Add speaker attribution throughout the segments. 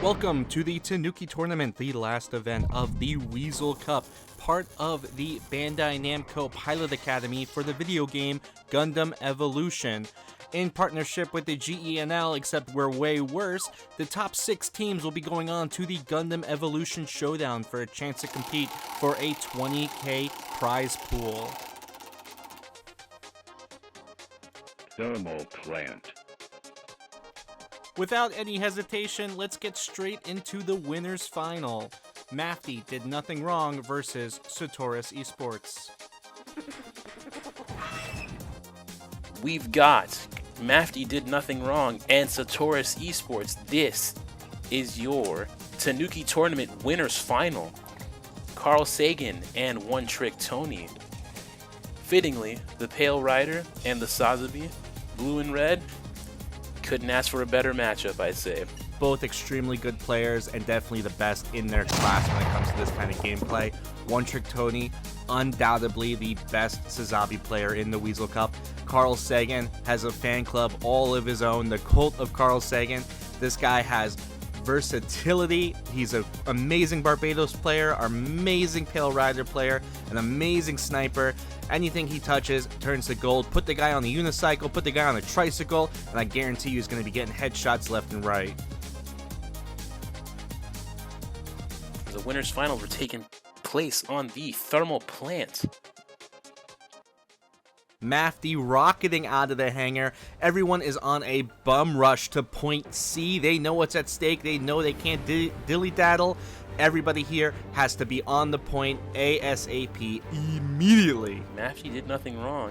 Speaker 1: Welcome to the Tanuki tournament, the last event of the Weasel Cup, part of the Bandai Namco Pilot Academy for the video game Gundam Evolution. In partnership with the GENL, except we're way worse, the top 6 teams will be going on to the Gundam Evolution Showdown for a chance to compete for a 20k prize pool.
Speaker 2: Thermal plant.
Speaker 1: Without any hesitation, let's get straight into the winners final. Mafty did nothing wrong versus Satoris Esports.
Speaker 3: We've got Mafty did nothing wrong and Satoris Esports. This is your Tanuki tournament winners final. Carl Sagan and One Trick Tony. Fittingly, the Pale Rider and the Sazabi, blue and red, couldn't ask for a better matchup, I'd say.
Speaker 1: Both extremely good players and definitely the best in their class when it comes to this kind of gameplay. One Trick Tony, undoubtedly the best Sazabi player in the Weasel Cup. Carl Sagan has a fan club all of his own, the Cult of Carl Sagan. This guy has versatility. He's an amazing Barbados player, amazing Pale Rider player, an amazing sniper. Anything he touches turns to gold. Put the guy on the unicycle, put the guy on a tricycle, and I guarantee you he's going to be getting headshots left and right.
Speaker 3: The winners finals were taking place on the thermal plant.
Speaker 1: Mafty rocketing out of the hangar. Everyone is on a bum rush to point C. They know what's at stake. They know they can't dilly-daddle. Everybody here has to be on the point ASAP immediately.
Speaker 3: Mafty did nothing wrong.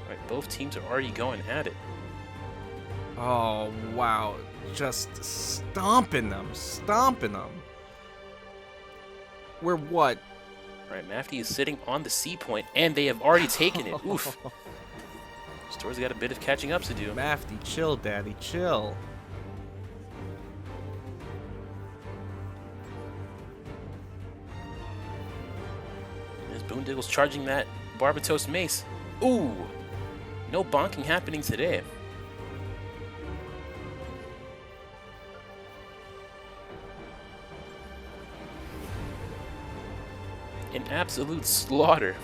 Speaker 3: Alright, both teams are already going at it.
Speaker 1: Oh, wow. Just stomping them. We're what?
Speaker 3: Alright, Mafty is sitting on the C point, and they have already taken it. Oof. Store's got a bit of catching up to do.
Speaker 1: Mafty, chill, daddy, chill.
Speaker 3: There's Boondiggle's charging that Barbatos mace. Ooh! No bonking happening today. An absolute slaughter.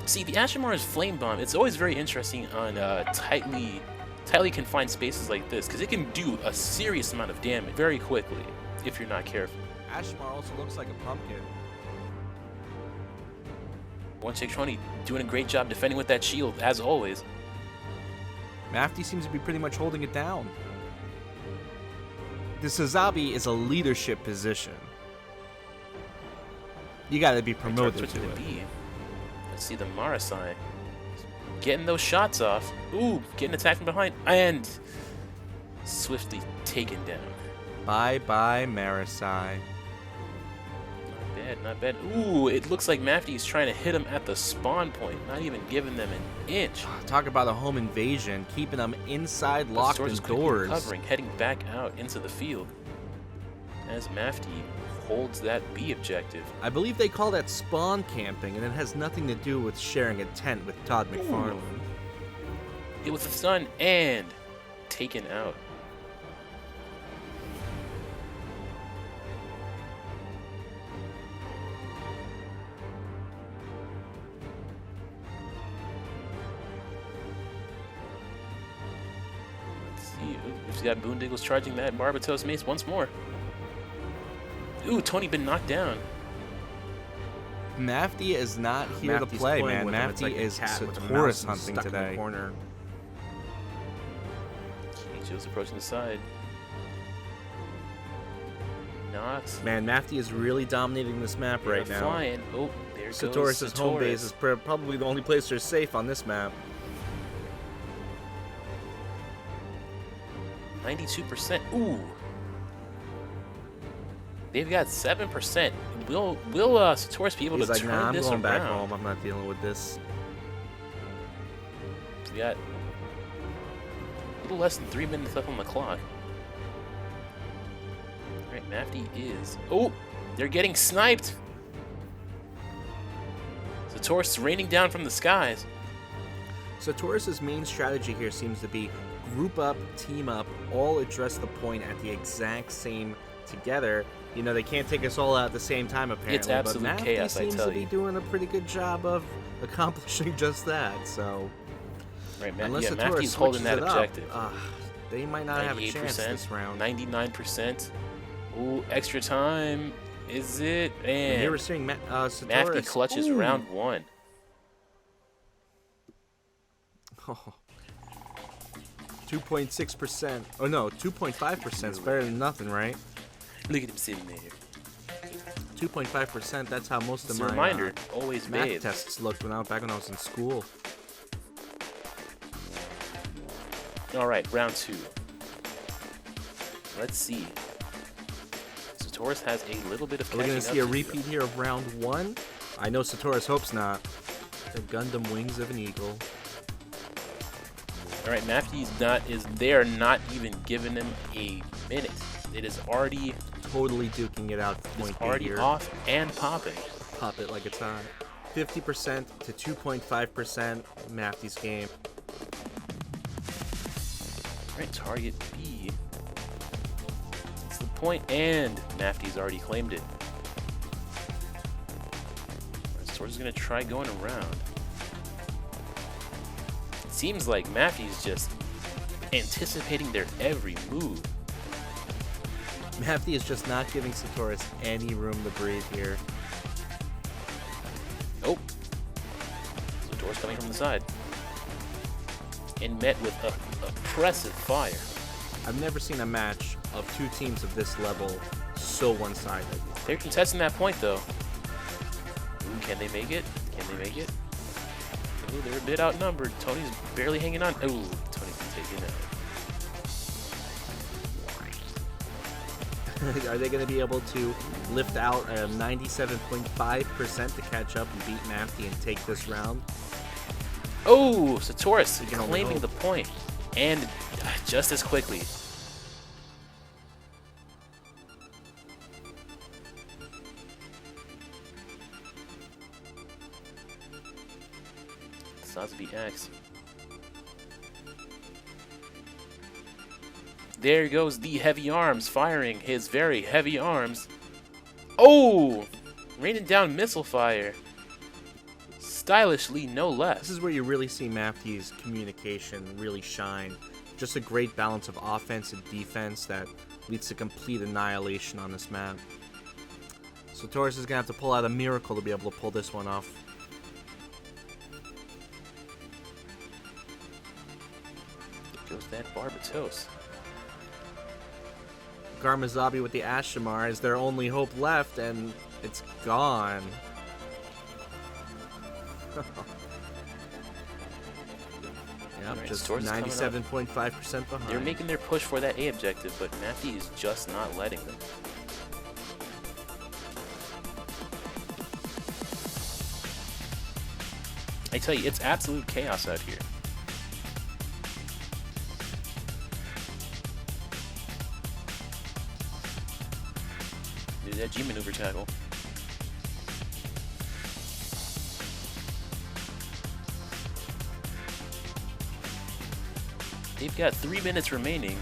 Speaker 3: See, the Ashimar's Flame Bomb, it's always very interesting on tightly confined spaces like this, because it can do a serious amount of damage very quickly if you're not careful.
Speaker 1: Ashmar also looks like a pumpkin.
Speaker 3: One Trick Tony doing a great job defending with that shield, as always.
Speaker 1: Mafty seems to be pretty much holding it down. The Sazabi is a leadership position. You gotta be promoted to it.
Speaker 3: Let's see the Marasai. Getting those shots off. Ooh, getting attacked from behind. And swiftly taken down.
Speaker 1: Bye-bye, Marasai.
Speaker 3: Not bad. Ooh, it looks like Mafty is trying to hit him at the spawn point, not even giving them an inch.
Speaker 1: Talk about a home invasion, keeping them inside locked doors.
Speaker 3: Recovering, heading back out into the field as Mafty holds that B objective.
Speaker 1: I believe they call that spawn camping, and it has nothing to do with sharing a tent with Todd McFarlane.
Speaker 3: Hit with the stun and taken out. We've got Boondiggles charging that Barbatos mace once more. Ooh, Tony been knocked down.
Speaker 1: Mafty is not here to play, man. Mafty is Satoris hunting today.
Speaker 3: Keiichi's approaching the side.
Speaker 1: Man, Mafty is really dominating this map right now.
Speaker 3: Flying. Oh, there goes
Speaker 1: Satoris' home base is probably the only place they're safe on this map.
Speaker 3: 92%. Ooh. They've got 7%. Will Satoris be able to turn this around?
Speaker 1: I'm going back home. I'm not dealing with this.
Speaker 3: We got a little less than 3 minutes left on the clock. Alright, Mafty is... Oh! They're getting sniped! Satoris raining down from the skies.
Speaker 1: Satoris' main strategy here seems to be group up, team up, all address the point at the exact same together. You know, they can't take us all out at the same time, apparently.
Speaker 3: It's absolute
Speaker 1: but
Speaker 3: chaos, I
Speaker 1: seems
Speaker 3: tell
Speaker 1: to be
Speaker 3: you.
Speaker 1: doing a pretty good job of accomplishing just that. So,
Speaker 3: Right,
Speaker 1: unless
Speaker 3: yeah,
Speaker 1: Satoris
Speaker 3: Mafty's holding
Speaker 1: switches
Speaker 3: that
Speaker 1: it up,
Speaker 3: objective.
Speaker 1: they might not have a chance this round.
Speaker 3: 99%. Ooh, extra time. Is it? And
Speaker 1: Here we're seeing Satoris.
Speaker 3: Mafty clutches
Speaker 1: Ooh.
Speaker 3: round 1.
Speaker 1: Oh. 2.6%. Oh no, 2.5% is better than nothing, right?
Speaker 3: Look at him sitting there.
Speaker 1: 2.5%. That's how most
Speaker 3: It's
Speaker 1: of
Speaker 3: a
Speaker 1: my
Speaker 3: reminder, always
Speaker 1: math
Speaker 3: bathe.
Speaker 1: tests looked back when I was in school.
Speaker 3: Alright, round 2. Let's see. Satoris has a little bit of
Speaker 1: Are we
Speaker 3: catching
Speaker 1: gonna
Speaker 3: up
Speaker 1: see a
Speaker 3: to do.
Speaker 1: repeat here of round 1? I know Satoris hopes not. The Gundam Wings of an Eagle.
Speaker 3: Alright, they are not even giving him a minute. It is already
Speaker 1: Totally duking it out.
Speaker 3: It's
Speaker 1: Point
Speaker 3: already
Speaker 1: here.
Speaker 3: off and popping.
Speaker 1: Pop it like it's hot. 50% to 2.5%. Mafty's game.
Speaker 3: Alright, target B. That's the point, and Mafty's already claimed it. Swords is gonna try going around. It seems like Mafty's just anticipating their every move.
Speaker 1: Mafty is just not giving Satoris any room to breathe here.
Speaker 3: Oh. Satoris coming from the side. And met with oppressive fire.
Speaker 1: I've never seen a match of two teams of this level so one-sided.
Speaker 3: They're contesting that point, though. Ooh, can they make it? Can they make it? Ooh, they're a bit outnumbered. Tony's barely hanging on. Ooh, Tony can take it out.
Speaker 1: Are they going to be able to lift out a 97.5% to catch up and beat Mafty and take this round?
Speaker 3: Oh, Satoris
Speaker 1: can only
Speaker 3: claiming
Speaker 1: hope.
Speaker 3: the point. And just as quickly. Sazby X. There goes the heavy arms, firing his very heavy arms. Oh! Raining down missile fire. Stylishly, no
Speaker 1: This
Speaker 3: less.
Speaker 1: is where you really see Mafty's communication really shine. Just a great balance of offense and defense that leads to complete annihilation on this map. Satoris is going to have to pull out a miracle to be able to pull this one off.
Speaker 3: There goes that Barbatos.
Speaker 1: Garmazabi with the Ashamar is their only hope left, and it's gone. Yep,
Speaker 3: Alright,
Speaker 1: just
Speaker 3: Swords is coming up.
Speaker 1: 97.5% behind.
Speaker 3: They're making their push for that A objective, but Mafty is just not letting them. I tell you, it's absolute chaos out here. Do that G maneuver tackle. They've got 3 minutes remaining.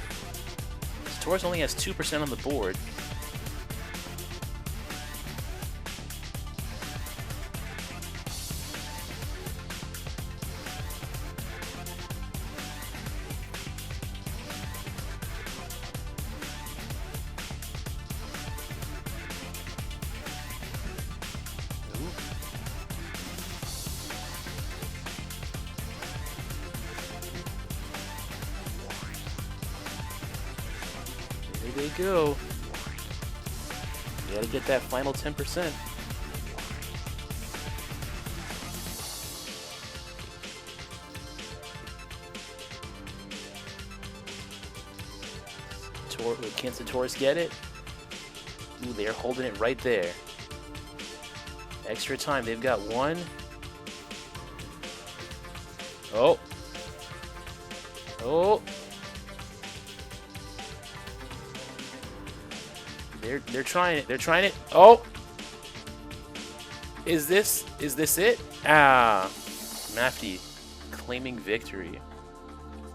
Speaker 3: Satoris only has 2% on the board. There they go. You gotta get that final 10%. Can Satoris get it? Ooh, they're holding it right there. Extra time. They've got one. Oh. Oh. They're trying it. They're trying it. Oh. Is this it? Ah, Mafty claiming victory.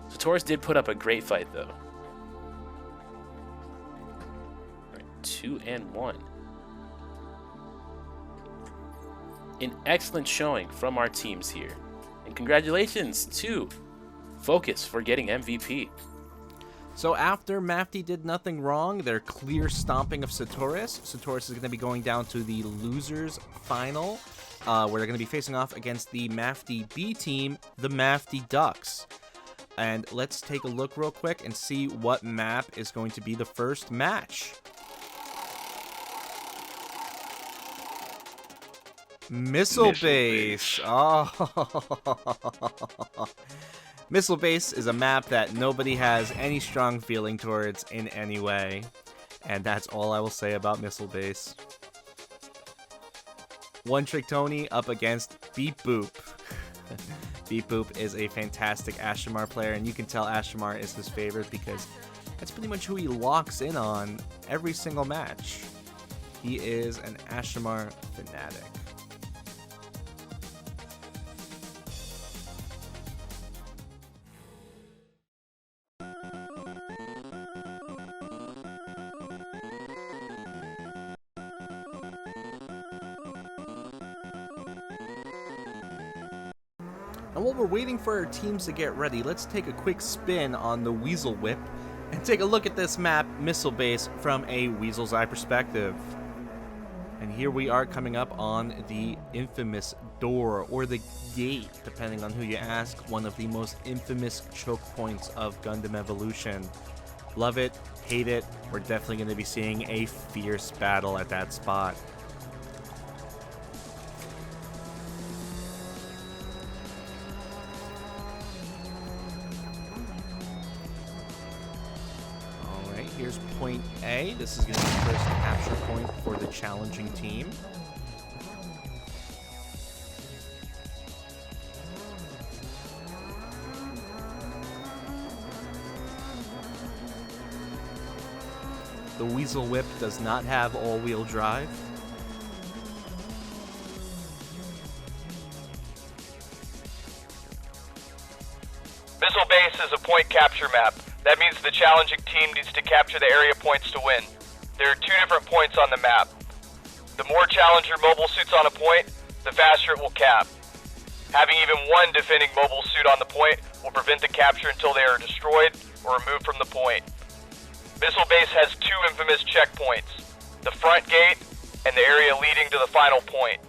Speaker 3: Satoris did put up a great fight though. All right, 2-1. An excellent showing from our teams here. And congratulations to Focus for getting MVP.
Speaker 1: So after Mafty did nothing wrong, their clear stomping of Satoris. Satoris is going to be going down to the losers final, where they're going to be facing off against the Mafty B team, the Mafty Ducks. And let's take a look real quick and see what map is going to be the first match. Missile Base. Oh. Missile Base is a map that nobody has any strong feeling towards in any way. And that's all I will say about Missile Base. One Trick Tony up against Beep Boop. Beep Boop is a fantastic Ashamar player, and you can tell Ashamar is his favorite because that's pretty much who he locks in on every single match. He is an Ashamar fanatic. And while we're waiting for our teams to get ready, let's take a quick spin on the Weasel Whip and take a look at this map, Missile Base, from a Weasel's Eye perspective. And here we are coming up on the infamous door, or the gate, depending on who you ask, one of the most infamous choke points of Gundam Evolution. Love it, hate it, we're definitely going to be seeing a fierce battle at that spot. Here's point A. This is going to be the first capture point for the challenging team. The Weasel Whip does not have all-wheel drive.
Speaker 4: Missile Base is a point capture map. That means the challenging team needs to capture the area points to win. There are 2 different points on the map. The more Challenger mobile suits on a point, the faster it will cap. Having even one defending mobile suit on the point will prevent the capture until they are destroyed or removed from the point. Missile Base has 2 infamous checkpoints, the front gate and the area leading to the final point.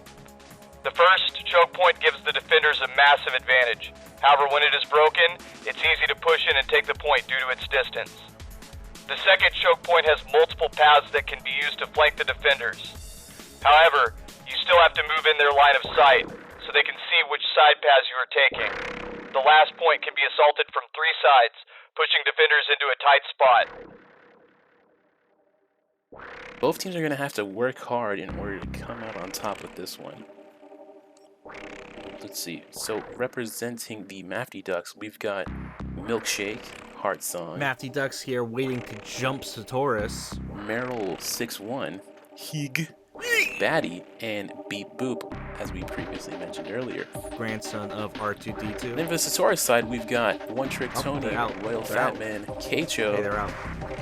Speaker 4: The first choke point gives the defenders a massive advantage. However, when it is broken, it's easy to push in and take the point due to its distance. The second choke point has multiple paths that can be used to flank the defenders. However, you still have to move in their line of sight, so they can see which side paths you are taking. The last point can be assaulted from 3 sides, pushing defenders into a tight spot.
Speaker 3: Both teams are going to have to work hard in order to come out on top with this one. Let's see. So representing the Mafty Ducks, we've got Milkshake, Heart Song,
Speaker 1: Mafty Ducks here waiting to jump Satoris.
Speaker 3: Meryl 61, Hig, Batty, and Beep Boop, as we previously mentioned earlier.
Speaker 1: Grandson of R2-D2.
Speaker 3: Then for the Satoris side, we've got One Trick
Speaker 1: Oh,
Speaker 3: Tony,
Speaker 1: they're out.
Speaker 3: Royal
Speaker 1: They're
Speaker 3: Fat
Speaker 1: out.
Speaker 3: Man, Keicho,
Speaker 1: Hey, they're out.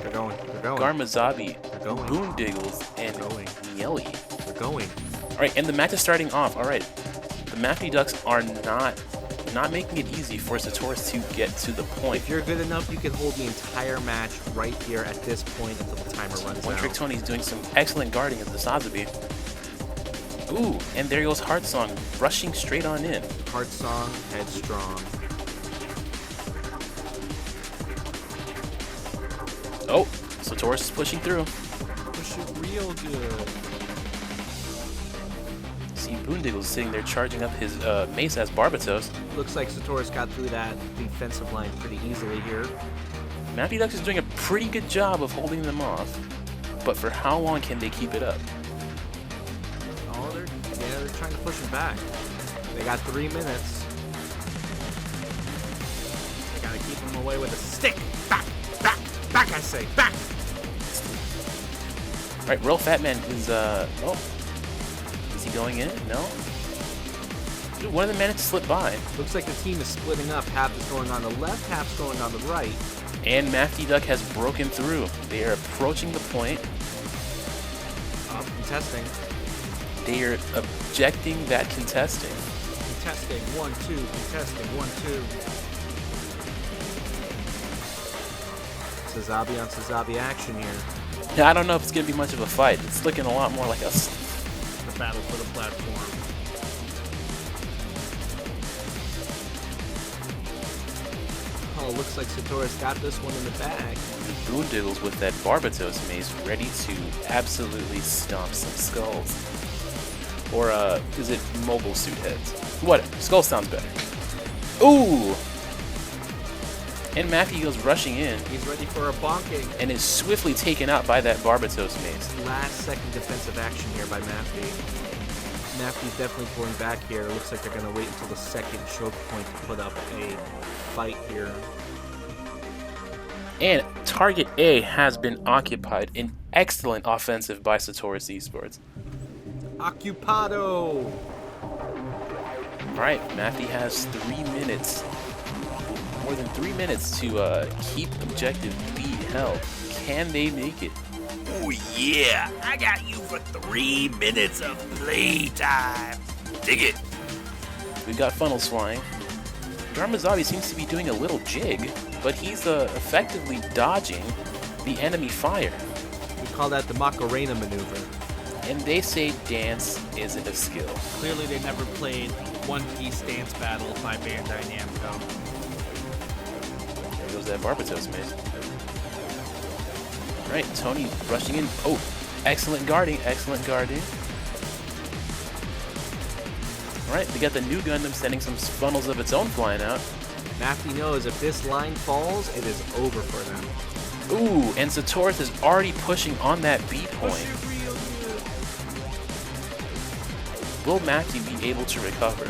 Speaker 1: They're going. They're going.
Speaker 3: Garmazabi,
Speaker 1: They're going.
Speaker 3: Boondiggles, and
Speaker 1: They're going.
Speaker 3: Nieli.
Speaker 1: They're going.
Speaker 3: Alright, and the match is starting off. Alright, the Mafty Ducks are not making it easy for Satoris to get to the point.
Speaker 1: If you're good enough, you can hold the entire match right here at this point until the timer runs
Speaker 3: One
Speaker 1: out.
Speaker 3: Trick Tony is doing some excellent guarding of the Sazabi. Ooh, and there goes Heart Song, rushing straight on in.
Speaker 1: Heart Song, headstrong.
Speaker 3: Oh, Satoris is pushing through.
Speaker 1: Push it real good.
Speaker 3: See Boondiggles sitting there charging up his mace as Barbatos.
Speaker 1: Looks like Satoris got through that defensive line pretty easily here.
Speaker 3: Mafty Ducks is doing a pretty good job of holding them off. But for how long can they keep it up?
Speaker 1: Oh, they're trying to push him back. They got 3 minutes. They gotta keep him away with a stick. Back, back, back, I say, back.
Speaker 3: Alright, Royal Fat Man is Is he going in? No? Dude, one of them managed to slip by.
Speaker 1: Looks like the team is splitting up. Half is going on the left, half's going on the right.
Speaker 3: And Mafty Duck has broken through. They are approaching the point.
Speaker 1: Up, contesting.
Speaker 3: They are objecting that contesting.
Speaker 1: Contesting, 1-2, contesting, 1-2. Sazabi on Sazabi action here.
Speaker 3: Yeah, I don't know if it's going to be much of a fight. It's looking a lot more like a...
Speaker 1: The battle for the platform. Oh, looks like Satoris got this one in the bag.
Speaker 3: Boondiggles with that Barbatos mace ready to absolutely stomp some skulls. Or, is it mobile suit heads? Whatever. Skull sounds better. Ooh! And Mafty goes rushing in.
Speaker 1: He's ready for a bonking.
Speaker 3: And is swiftly taken out by that Barbatos mace.
Speaker 1: Last second defensive action here by Mafty. Mafty's definitely pulling back here. Looks like they're going to wait until the second choke point to put up a fight here.
Speaker 3: And target A has been occupied. An excellent offensive by Satoris Esports.
Speaker 1: Occupado!
Speaker 3: Alright, Mafty has 3 minutes. More than 3 minutes to keep objective B held. Can they make it?
Speaker 5: Oh yeah, I got you for 3 minutes of playtime. Dig it.
Speaker 3: We've got funnels flying. Darmazabi seems to be doing a little jig, but he's effectively dodging the enemy fire.
Speaker 1: We call that the Macarena maneuver.
Speaker 3: And they say dance isn't a skill.
Speaker 5: Clearly they never played One Piece Dance Battle by Bandai Namco.
Speaker 3: There goes that Barbatos maze. Right, Tony rushing in. Oh, excellent guarding, excellent guarding. Alright, we got the new Gundam sending some funnels of its own flying out.
Speaker 1: Mafty knows if this line falls, it is over for them.
Speaker 3: Ooh, and Satoris is already pushing on that B point. Will Mafty be able to recover?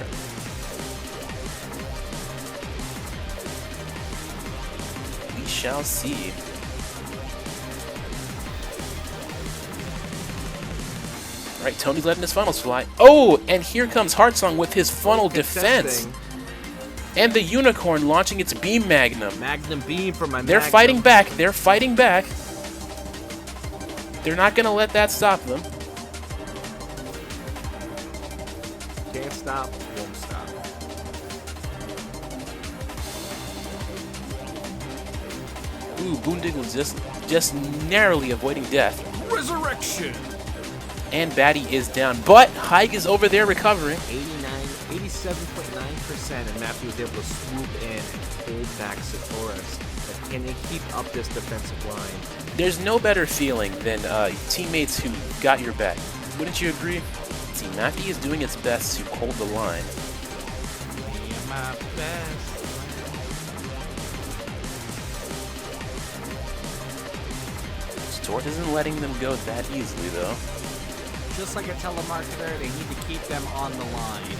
Speaker 3: We shall see. Alright, Tony's letting his funnels fly. Oh, and here comes Heartsong with his funnel defense. And the Unicorn launching its beam magnum.
Speaker 1: Magnum beam for my
Speaker 3: They're
Speaker 1: Magnum.
Speaker 3: fighting back. They're fighting back. They're not going to let that stop them.
Speaker 1: Can't stop, won't stop.
Speaker 3: Ooh, Boondiggle just narrowly avoiding death.
Speaker 5: Resurrection.
Speaker 3: And Batty is down. But Haig is over there recovering.
Speaker 1: 87.9%, and Mafty was able to swoop in and hold back Satoris. But can they keep up this defensive line?
Speaker 3: There's no better feeling than teammates who got your back. Wouldn't you agree? See, Mafty is doing its best to hold the line.
Speaker 5: Me and my best.
Speaker 3: Stort isn't letting them go that easily, though.
Speaker 5: Just like a telemarketer, they need to keep them on the line.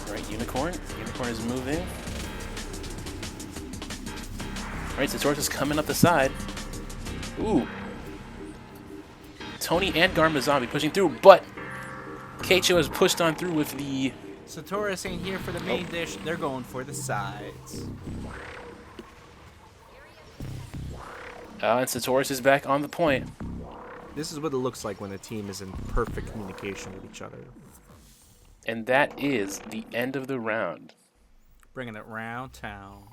Speaker 3: Right, Unicorn. Unicorn is moving. Right, Satoris is coming up the side. Ooh. Tony and Garmazombie pushing through, but Keicho has pushed on through with the...
Speaker 5: Satoris ain't here for the main dish, they're going for the sides.
Speaker 3: And Satoris is back on the point.
Speaker 1: This is what it looks like when a team is in perfect communication with each other.
Speaker 3: And that is the end of the round.
Speaker 5: Bringing it round town.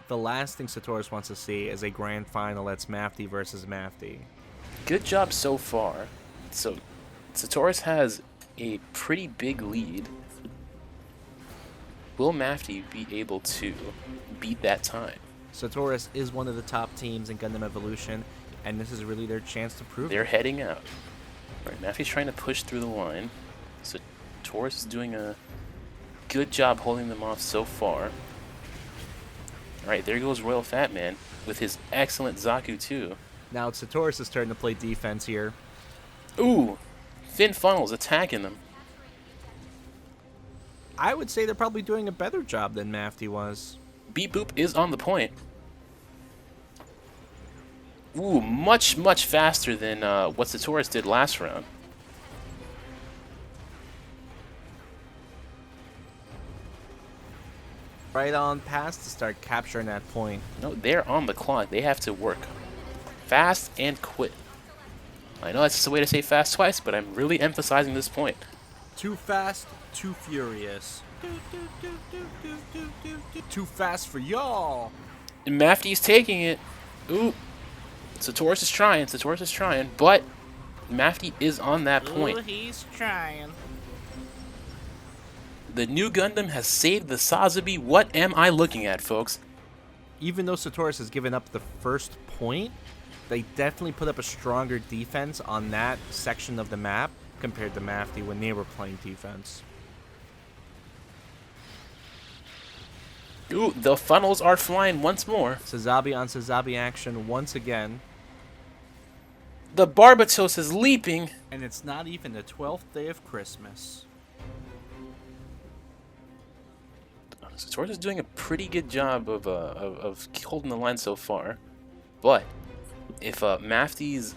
Speaker 1: The last thing Satoris wants to see is a grand final that's Mafty versus Mafty.
Speaker 3: Good job so far. So, Satoris has a pretty big lead. Will Mafty be able to beat that time?
Speaker 1: Satoris is one of the top teams in Gundam Evolution, and this is really their chance to prove
Speaker 3: They're
Speaker 1: it.
Speaker 3: heading out. Alright, Mafty's trying to push through the line. Satoris is doing a good job holding them off so far. Alright, there goes Royal Fat Man with his excellent Zaku too.
Speaker 1: Now it's Satoris' turn to play defense here.
Speaker 3: Ooh! Fin Funnels attacking them.
Speaker 1: I would say they're probably doing a better job than Mafty was.
Speaker 3: Beep Boop is on the point. Ooh, much faster than what Satoris did last round.
Speaker 1: Right on past to start capturing that point.
Speaker 3: No, they're on the clock. They have to work fast and quit. I know that's just a way to say fast twice, but I'm really emphasizing this point.
Speaker 1: Too fast, too furious. Too fast for y'all.
Speaker 3: And Mafty's taking it. Ooh. Satoris is trying, but Mafty is on that point.
Speaker 1: Ooh, he's trying.
Speaker 3: The new Gundam has saved the Sazabi. What am I looking at, folks?
Speaker 1: Even though Satoris has given up the first point, they definitely put up a stronger defense on that section of the map compared to Mafty when they were playing defense.
Speaker 3: Ooh, the funnels are flying once more.
Speaker 1: Sazabi on Sazabi action once again.
Speaker 3: The Barbatos is leaping.
Speaker 1: And it's not even the 12th day of Christmas.
Speaker 3: Satoris is doing a pretty good job of holding the line so far, but if Mafty's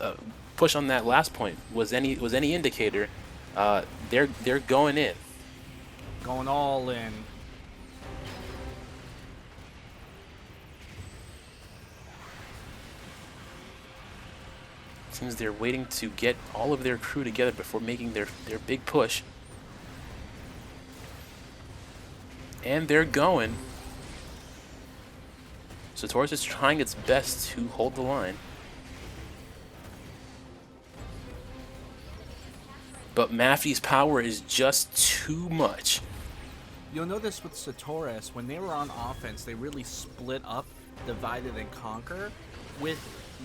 Speaker 3: push on that last point was any indicator, they're going in.
Speaker 1: Going all in.
Speaker 3: Seems they're waiting to get all of their crew together before making their big push. And they're going. Satoris is trying its best to hold the line. But Mafty's power is just too much.
Speaker 1: You'll notice with Satoris, when they were on offense, they really split up, divided and conquer. With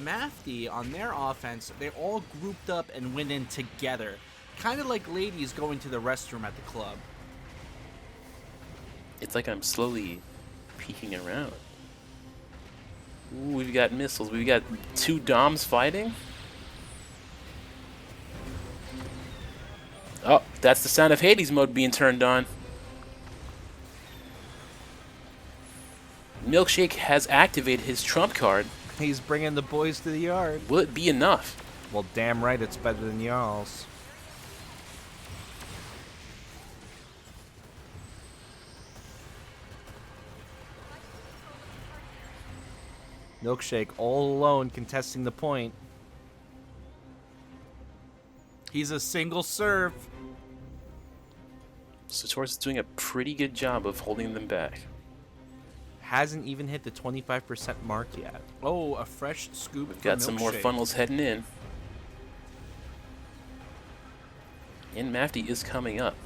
Speaker 1: Mafty on their offense, they all grouped up and went in together. Kind of like ladies going to the restroom at the club.
Speaker 3: It's like I'm slowly peeking around. Ooh, we've got missiles. We've got two Doms fighting. Oh, that's the sound of Hades mode being turned on. Milkshake has activated his trump card.
Speaker 1: He's bringing the boys to the yard.
Speaker 3: Will it be enough?
Speaker 1: Well, damn right it's better than y'all's. Milkshake all alone contesting the point. He's a single serve.
Speaker 3: Satoris is doing a pretty good job of holding them back.
Speaker 1: Hasn't even hit the 25% mark yet. Oh, a fresh scoop.
Speaker 3: We've got some more funnels heading in. And Mafty is coming up.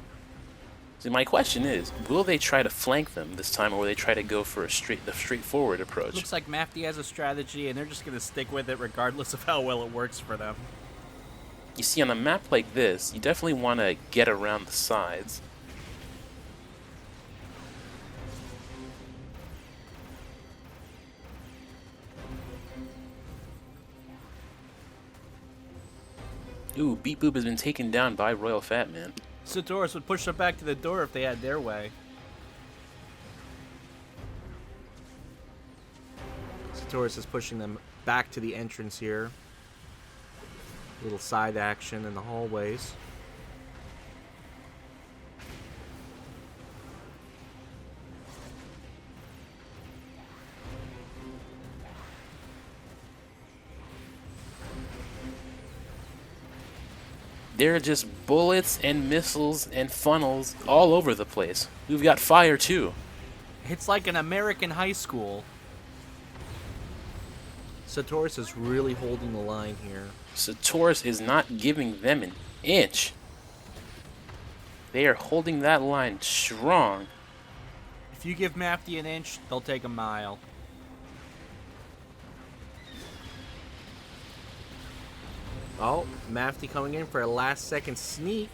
Speaker 3: So my question is, will they try to flank them this time, or will they try to go for the straightforward approach?
Speaker 1: Looks like Mafty has a strategy, and they're just going to stick with it regardless of how well it works for them.
Speaker 3: You see, on a map like this, you definitely want to get around the sides. Ooh, Beep Boop has been taken down by Royal Fat Man.
Speaker 1: Satoris would push them back to the door if they had their way. Satoris is pushing them back to the entrance here. Little side action in the hallways.
Speaker 3: There are just bullets and missiles and funnels all over the place. We've got fire too.
Speaker 1: It's like an American high school. Satoris is really holding the line here.
Speaker 3: Satoris is not giving them an inch. They are holding that line strong.
Speaker 1: If you give Mafty an inch, they'll take a mile. Oh, Mafty coming in for a last-second sneak.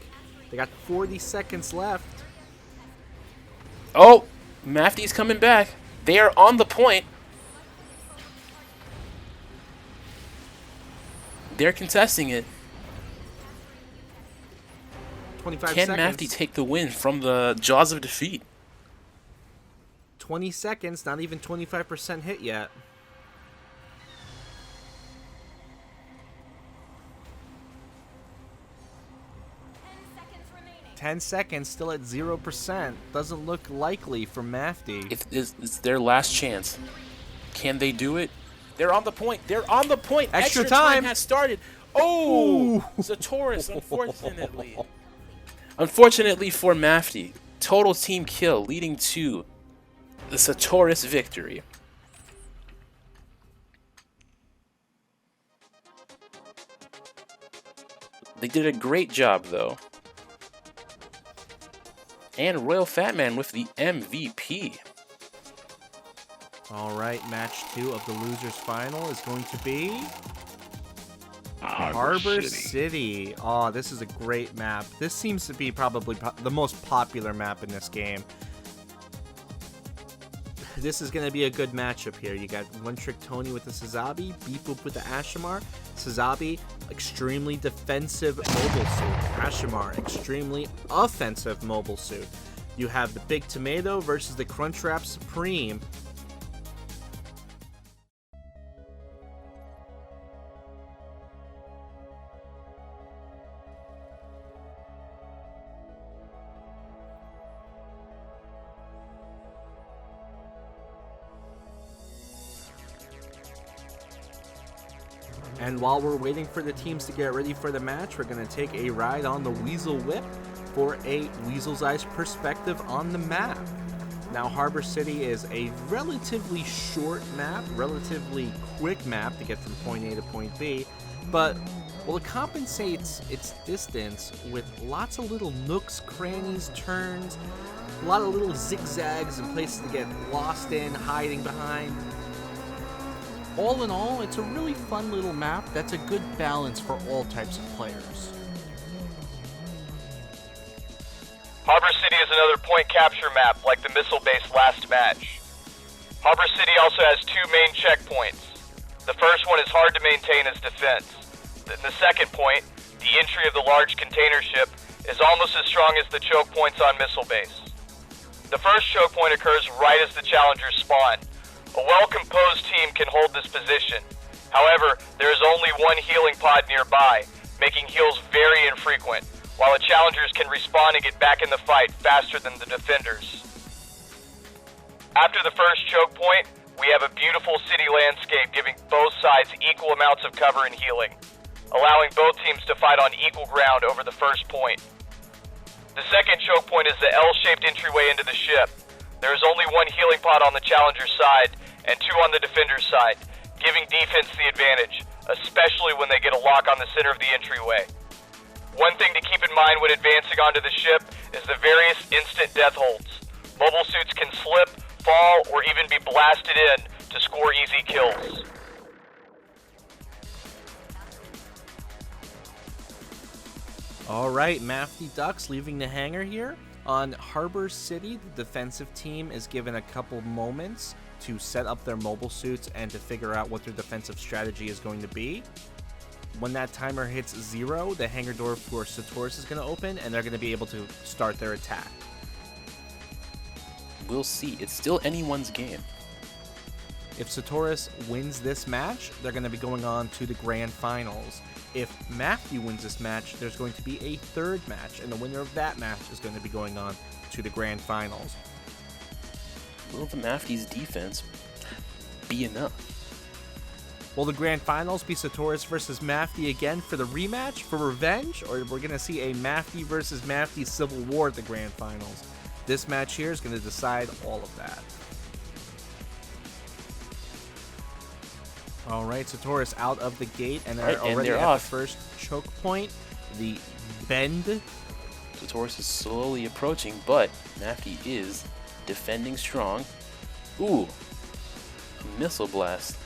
Speaker 1: They got 40 seconds left.
Speaker 3: Oh, Mafty's coming back. They are on the point. They're contesting it.
Speaker 1: 25
Speaker 3: Can
Speaker 1: seconds.
Speaker 3: Mafty take the win from the jaws of defeat?
Speaker 1: 20 seconds, not even 25% hit yet. 10 seconds, still at 0%. Doesn't look likely for Mafty.
Speaker 3: It's their last chance. Can they do it? They're on the point. They're on the point.
Speaker 1: Extra time
Speaker 3: has started. Oh, Satoris, unfortunately. Unfortunately for Mafty, total team kill leading to the Satoris victory. They did a great job, though. And Royal Fatman with the MVP.
Speaker 1: All right, match 2 of the losers final is going to be
Speaker 2: Harbor
Speaker 1: City. Oh, this is a great map. This seems to be probably the most popular map in this game. This is going to be a good matchup here. You got One Trick Tony with the Sazabi, Beep Boop with the Ashimar. Sazabi, extremely defensive mobile suit. Ashimar, extremely offensive mobile suit. You have the Big Tomato versus the Crunchwrap Supreme. And while we're waiting for the teams to get ready for the match, we're going to take a ride on the Weasel Whip for a Weasel's Eyes perspective on the map. Now, Harbor City is a relatively short map, relatively quick map to get from point A to point B, but well, it compensates its distance with lots of little nooks, crannies, turns, a lot of little zigzags and places to get lost in, hiding behind. All in all, it's a really fun little map that's a good balance for all types of players.
Speaker 4: Harbor City is another point capture map like the missile-based last match. Harbor City also has 2 main checkpoints. The first one is hard to maintain as defense. The second point, the entry of the large container ship, is almost as strong as the choke points on missile base. The first choke point occurs right as the challengers spawn. A well-composed team can hold this position. However, there is only one healing pod nearby, making heals very infrequent, while the challengers can respawn and get back in the fight faster than the defenders. After the first choke point, we have a beautiful city landscape giving both sides equal amounts of cover and healing, allowing both teams to fight on equal ground over the first point. The second choke point is the L-shaped entryway into the ship. There is only one healing pod on the challenger's side and 2 on the defender's side, giving defense the advantage, especially when they get a lock on the center of the entryway. One thing to keep in mind when advancing onto the ship is the various instant death holds. Mobile suits can slip, fall, or even be blasted in to score easy kills.
Speaker 1: All right, Mafty Ducks leaving the hangar here. On Harbor City, the defensive team is given a couple moments to set up their mobile suits and to figure out what their defensive strategy is going to be. When that timer hits 0, the hangar door for Satoris is going to open, and they're going to be able to start their attack.
Speaker 3: We'll see. It's still anyone's game.
Speaker 1: If Satoris wins this match, they're going to be going on to the grand finals. If Mafty wins this match, there's going to be a 3rd match, and the winner of that match is going to be going on to the grand finals.
Speaker 3: Will the Mafty's defense be enough?
Speaker 1: Will the grand finals be Satoris versus Mafty again for the rematch, for revenge, or we're going to see a Mafty versus Mafty civil war at the grand finals? This match here is going to decide all of that. All right, Satoris out of the gate, and they're already at the first choke point, the bend.
Speaker 3: Satoris is slowly approaching, but Mafty is defending strong. Ooh, missile blast.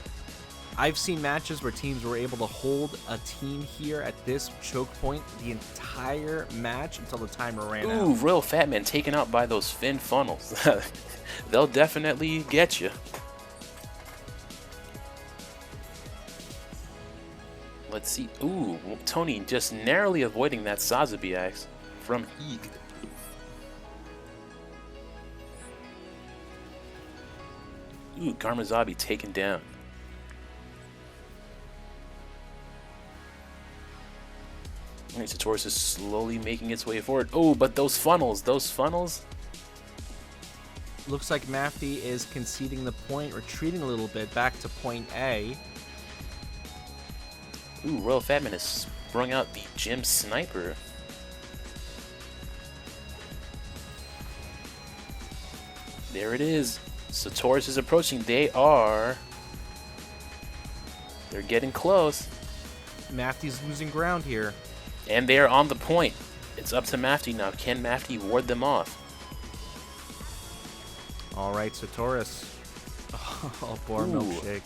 Speaker 1: I've seen matches where teams were able to hold a team here at this choke point the entire match until the timer ran out.
Speaker 3: Ooh, Royal Fatman taken out by those fin funnels. They'll definitely get you. Let's see. Ooh, Tony just narrowly avoiding that Sazabi axe. from Heeg. Ooh, Garmazabi taken down. Alright, Satoris is slowly making its way forward. Oh, but those funnels.
Speaker 1: Looks like Mafty is conceding the point, retreating a little bit back to point A.
Speaker 3: Ooh, Royal Fatman has sprung out the gym sniper. There it is. Satoris is approaching. They're getting close.
Speaker 1: Mafty's losing ground here.
Speaker 3: And they are on the point. It's up to Mafty now. Can Mafty ward them off?
Speaker 1: All right, Satoris. Oh, poor
Speaker 3: Ooh.
Speaker 1: milkshake.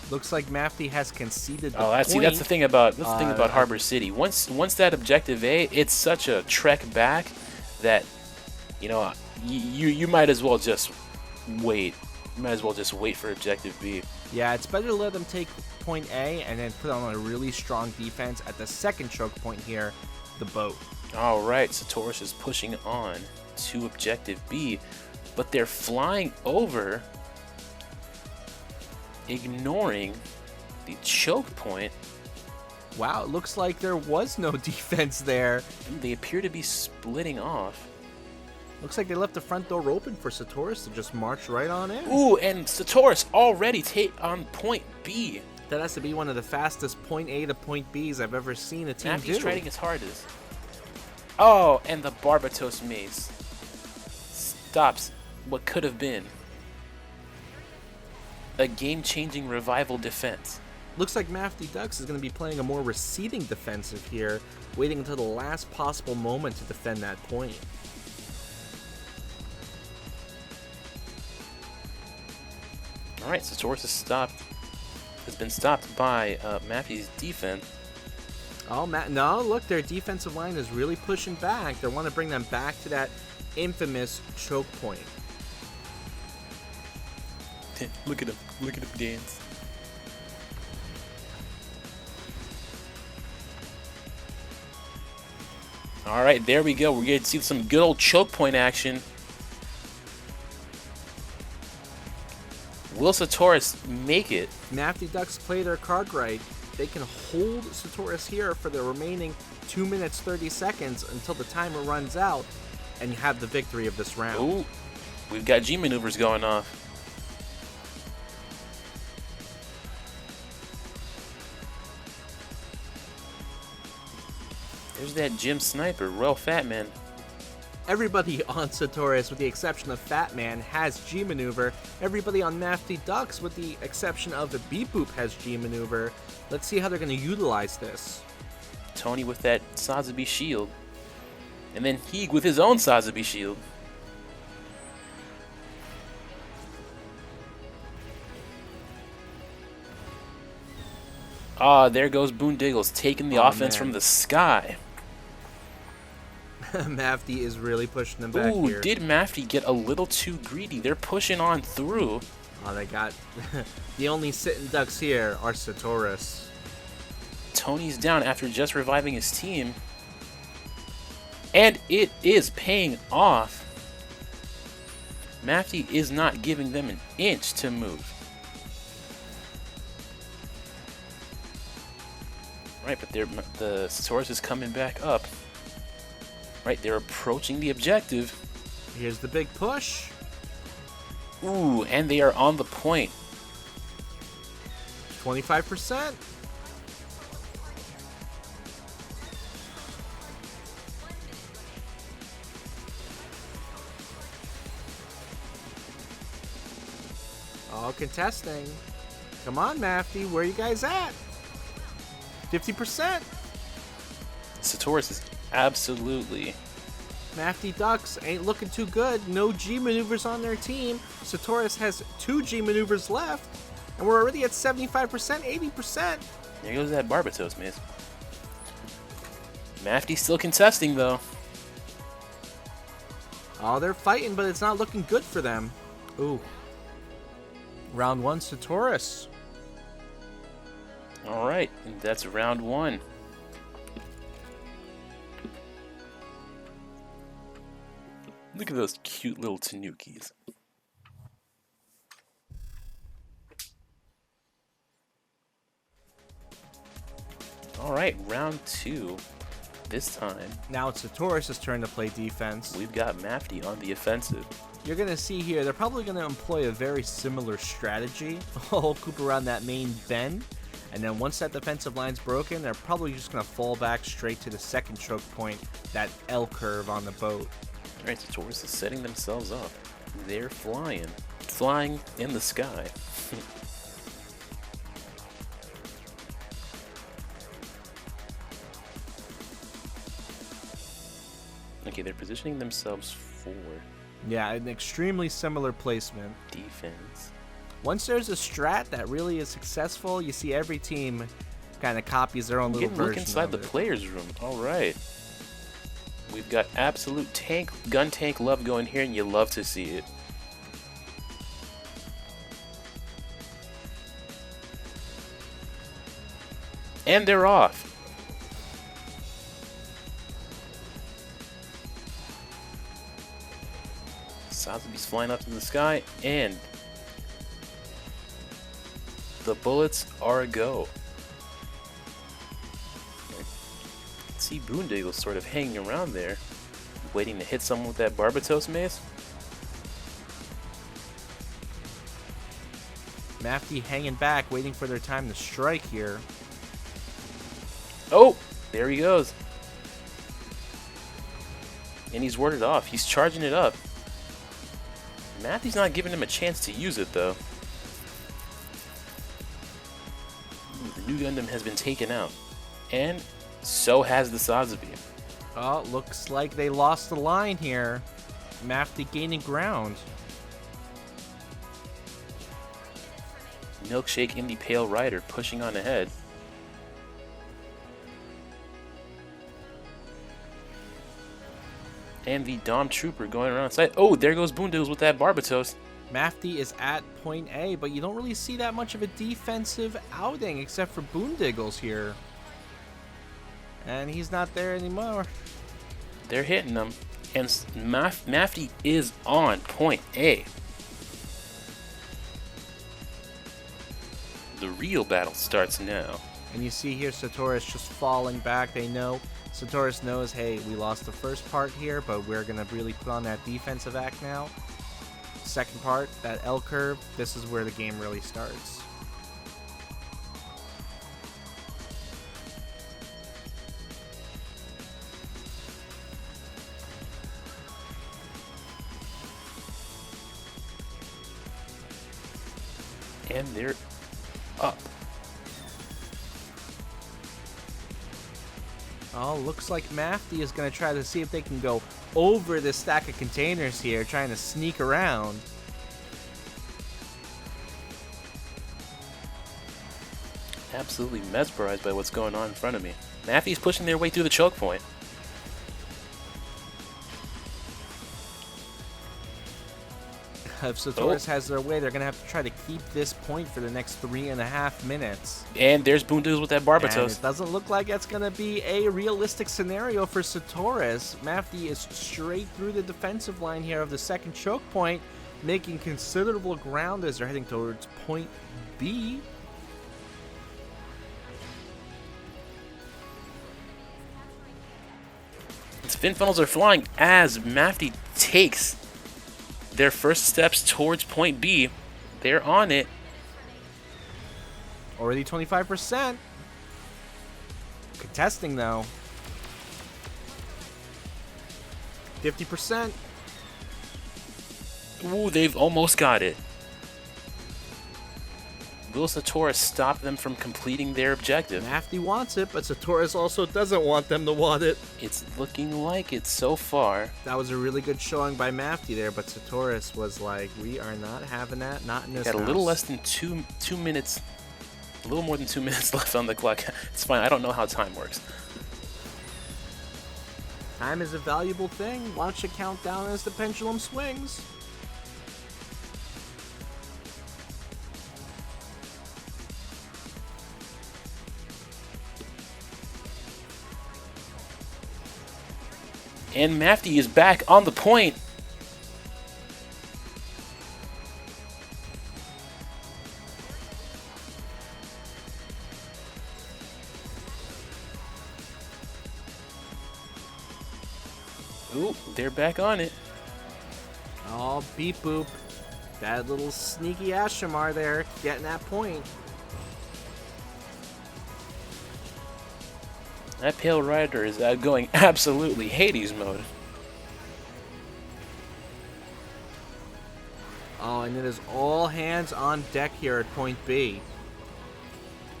Speaker 1: Looks like Mafty has conceded the
Speaker 3: Oh,
Speaker 1: point.
Speaker 3: see, that's the thing about Harbor City. Once that objective A, it's such a trek back that you might as well just wait. You might as well just wait for objective B.
Speaker 1: Yeah, it's better to let them take point A and then put on a really strong defense at the second choke point here, the boat.
Speaker 3: All right, Satoris is pushing on to objective B, but they're flying over, ignoring the choke point.
Speaker 1: Wow, it looks like there was no defense there.
Speaker 3: They appear to be splitting off.
Speaker 1: Looks like they left the front door open for Satoris to just march right on in.
Speaker 3: Ooh, and Satoris already take on point B.
Speaker 1: That has to be one of the fastest point A to point B's I've ever seen a team
Speaker 3: Matthew's
Speaker 1: do.
Speaker 3: trying his hardest. Oh, and the Barbatos mace stops what could have been a game-changing revival defense.
Speaker 1: Looks like Mafty Ducks is going to be playing a more receding defensive here, waiting until the last possible moment to defend that point.
Speaker 3: All right, Satoris has been stopped by Mafty's defense.
Speaker 1: Oh, no, look, their defensive line is really pushing back. They want to bring them back to that infamous choke point.
Speaker 3: Look at him dance. All right, there we go. We're going to see some good old choke point action. Will Satoris make it?
Speaker 1: Mafty Ducks play their card right. They can hold Satoris here for the remaining 2 minutes 30 seconds until the timer runs out and you have the victory of this round.
Speaker 3: Ooh, we've got G maneuvers going off. There's that gym sniper, Royal Fatman.
Speaker 1: Everybody on Satoris, with the exception of Fat Man, has G maneuver. Everybody on Mafty Ducks, with the exception of the Beep Boop, has G maneuver. Let's see how they're going to utilize this.
Speaker 3: Tony with that Sazabi shield. And then Heeg with his own Sazabi shield. Ah, there goes Boondiggles taking the offense
Speaker 1: man.
Speaker 3: from the sky.
Speaker 1: Mafty is really pushing them back
Speaker 3: Ooh,
Speaker 1: here.
Speaker 3: did Mafty get a little too greedy? They're pushing on through.
Speaker 1: Oh, they got... the only sitting ducks here are Satoris.
Speaker 3: Tony's down after just reviving his team. And it is paying off. Mafty is not giving them an inch to move. Right, but the Satoris is coming back up. Right, they're approaching the objective.
Speaker 1: Here's the big push.
Speaker 3: Ooh, and they are on the point.
Speaker 1: 25%. All contesting. Come on, Mafty, where you guys at? 50%.
Speaker 3: Satoris is absolutely...
Speaker 1: Mafty Ducks ain't looking too good. No G maneuvers on their team. Satoris has 2 G maneuvers left. And we're already at 75%, 80%.
Speaker 3: There goes that Barbatos, man. Mafty's still contesting, though.
Speaker 1: Oh, they're fighting, but it's not looking good for them. Ooh. Round 1, Satoris.
Speaker 3: All right, and that's round 1. Look at those cute little Tanukis. Alright, round 2. This time,
Speaker 1: Now it's Satoris' turn to play defense.
Speaker 3: we've got Mafty on the offensive.
Speaker 1: You're going to see here, they're probably going to employ a very similar strategy. Whole Coop around that main bend. And then once that defensive line's broken, they're probably just going to fall back straight to the second choke point, that L curve on the boat.
Speaker 3: Alright, so Taurus is setting themselves up. They're flying. Flying in the sky. Okay, they're positioning themselves for
Speaker 1: Yeah, an extremely similar placement.
Speaker 3: defense.
Speaker 1: Once there's a strat that really is successful, you see every team kind of copies their own little
Speaker 3: Get a look
Speaker 1: version
Speaker 3: inside
Speaker 1: of
Speaker 3: the
Speaker 1: it.
Speaker 3: players' room. Alright. We've got absolute gun tank love going here, and you love to see it. And they're off. Sazabi's flying up in the sky, and the bullets are a go. See Boondoggle sort of hanging around there, waiting to hit someone with that Barbatos mace.
Speaker 1: Mafty hanging back, waiting for their time to strike here.
Speaker 3: Oh, there he goes. And he's warded off. He's charging it up. Matthew's not giving him a chance to use it, though. Ooh, the new Gundam has been taken out. And so has the Sazabi.
Speaker 1: Oh, looks like they lost the line here. Mafty gaining ground.
Speaker 3: Milkshake in the Pale Rider pushing on ahead. And the Dom Trooper going around side. Oh, there goes Boondoggles with that Barbatos.
Speaker 1: Mafty is at point A, but you don't really see that much of a defensive outing except for Boondiggles here. And he's not there anymore.
Speaker 3: They're hitting them. And Mafty is on point A. The real battle starts now.
Speaker 1: And you see here Satoris just falling back. They know, Satoris knows, hey, we lost the first part here, but we're going to really put on that defensive act now. Second part, that L curve, this is where the game really starts.
Speaker 3: And they're up.
Speaker 1: Oh, looks like Mafty is going to try to see if they can go over this stack of containers here, trying to sneak around.
Speaker 3: Absolutely mesmerized by what's going on in front of me. Mafty's pushing their way through the choke point.
Speaker 1: If Satoris has their way, they're going to have to try to keep this point for the next 3.5 minutes.
Speaker 3: And there's Boondoggles with that
Speaker 1: And
Speaker 3: Barbatos.
Speaker 1: it doesn't look like it's going to be a realistic scenario for Satoris. Mafty is straight through the defensive line here of the second choke point, making considerable ground as they're heading towards point B.
Speaker 3: Its fin funnels are flying as Mafty takes their first steps towards point B. They're on it.
Speaker 1: Already 25%. Contesting though. 50%.
Speaker 3: Ooh, they've almost got it. Will Satoris stop them from completing their objective?
Speaker 1: Mafty wants it, but Satoris also doesn't want them to want it.
Speaker 3: It's looking like it so far.
Speaker 1: That was a really good showing by Mafty there, but Satoris was like, we are not having that, not in this
Speaker 3: Got a
Speaker 1: house.
Speaker 3: little less than two minutes, a little more than 2 minutes left on the clock. It's fine, I don't know how time works.
Speaker 1: Time is a valuable thing. Watch it count down as the pendulum swings.
Speaker 3: And Mafty is back on the point. Ooh, they're back on it.
Speaker 1: Oh, beep boop. That little sneaky Ashamar there, getting that point.
Speaker 3: That Pale Rider is going absolutely Hades mode.
Speaker 1: Oh, and it is all hands on deck here at point B.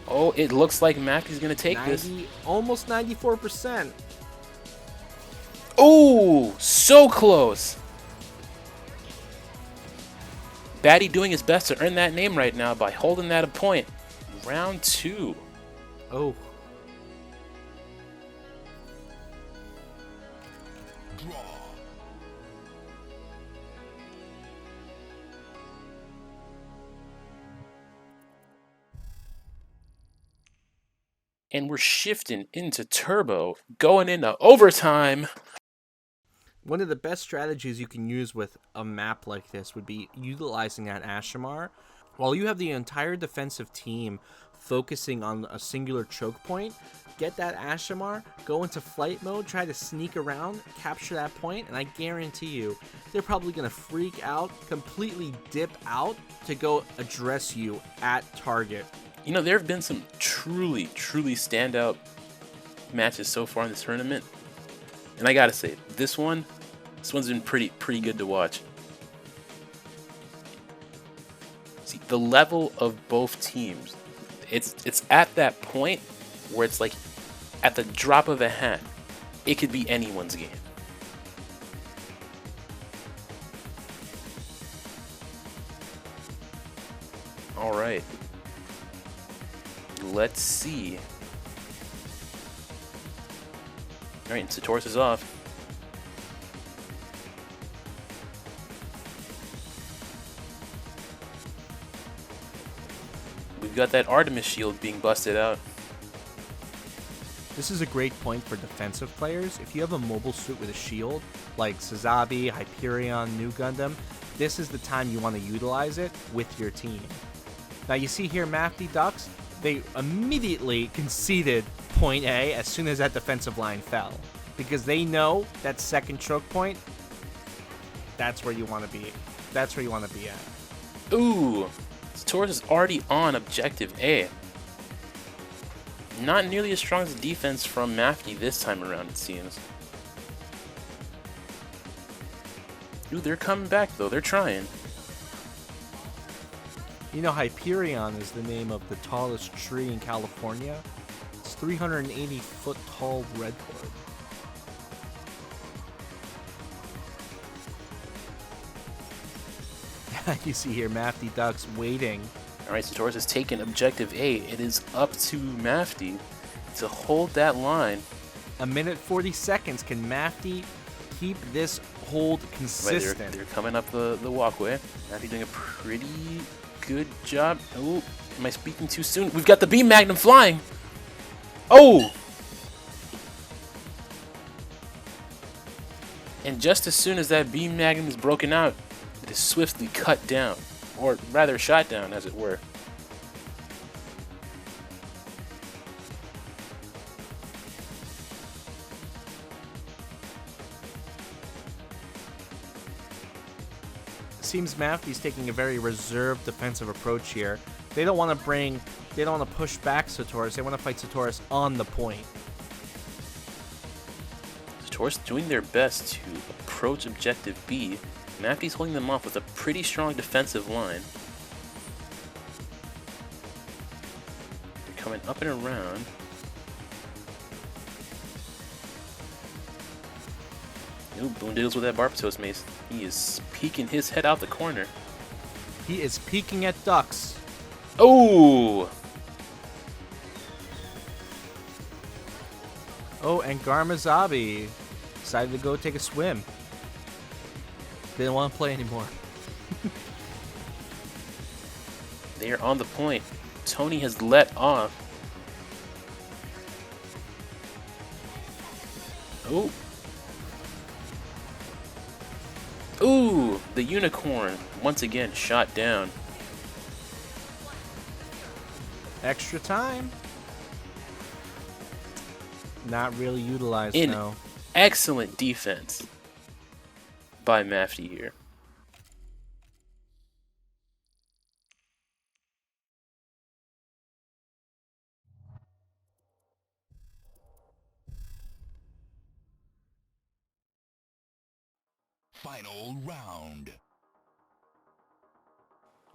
Speaker 3: Oh, it looks like Mackey's going to take this.
Speaker 1: Almost 94%.
Speaker 3: Oh, so close. Batty doing his best to earn that name right now by holding that a point. Round 2.
Speaker 1: Oh.
Speaker 3: And we're shifting into Turbo, going into overtime.
Speaker 1: One of the best strategies you can use with a map like this would be utilizing that Ashamar. While you have the entire defensive team focusing on a singular choke point, get that Ashamar, go into flight mode, try to sneak around, capture that point, and I guarantee you, they're probably going to freak out, completely dip out to go address you at target.
Speaker 3: You know, there have been some truly standout matches so far in this tournament. And I gotta say, this one's been pretty good to watch. See, the level of both teams, it's at that point where it's like, at the drop of a hat, it could be anyone's game. All right. Let's see. All right, and Satoris is off. We've got that Artemis shield being busted out.
Speaker 1: This is a great point for defensive players. If you have a mobile suit with a shield, like Sazabi, Hyperion, New Gundam, this is the time you want to utilize it with your team. Now you see here Mafty Ducks, they immediately conceded point A as soon as that defensive line fell. Because they know that second choke point, that's where you want to be. That's where you want to be at.
Speaker 3: Ooh, Satoris is already on objective A. Not nearly as strong as the defense from Mafty this time around, it seems. Ooh, they're coming back though, they're trying.
Speaker 1: You know, Hyperion is the name of the tallest tree in California. It's 380-foot tall redwood. You see here Mafty Ducks waiting.
Speaker 3: Alright, Satoris has taken objective A. It is up to Mafty to hold that line.
Speaker 1: A minute 40 seconds. Can Mafty keep this hold consistent?
Speaker 3: Right, they're coming up the walkway. Mafty doing a pretty good job. Oh, am I speaking too soon? We've got the beam magnum flying. Oh! And just as soon as that beam magnum is broken out, it is swiftly cut down. Or rather shot down, as it were.
Speaker 1: Seems Mafty's taking a very reserved defensive approach here. They don't want to push back Satoris. They want to fight Satoris on the point.
Speaker 3: Satoris doing their best to approach objective B. Mafty's holding them off with a pretty strong defensive line. They're coming up and around. Ooh, Boondiggles with that Barbatos mace. He is peeking his head out the corner.
Speaker 1: He is peeking at ducks.
Speaker 3: Oh!
Speaker 1: Oh, and Garmazabi decided to go take a swim. Didn't want to play anymore.
Speaker 3: They are on the point. Tony has let off. Oh. Ooh, the unicorn once again shot down.
Speaker 1: Extra time. Not really utilized,
Speaker 3: In
Speaker 1: no.
Speaker 3: excellent defense. by Mafty here.
Speaker 5: Final round.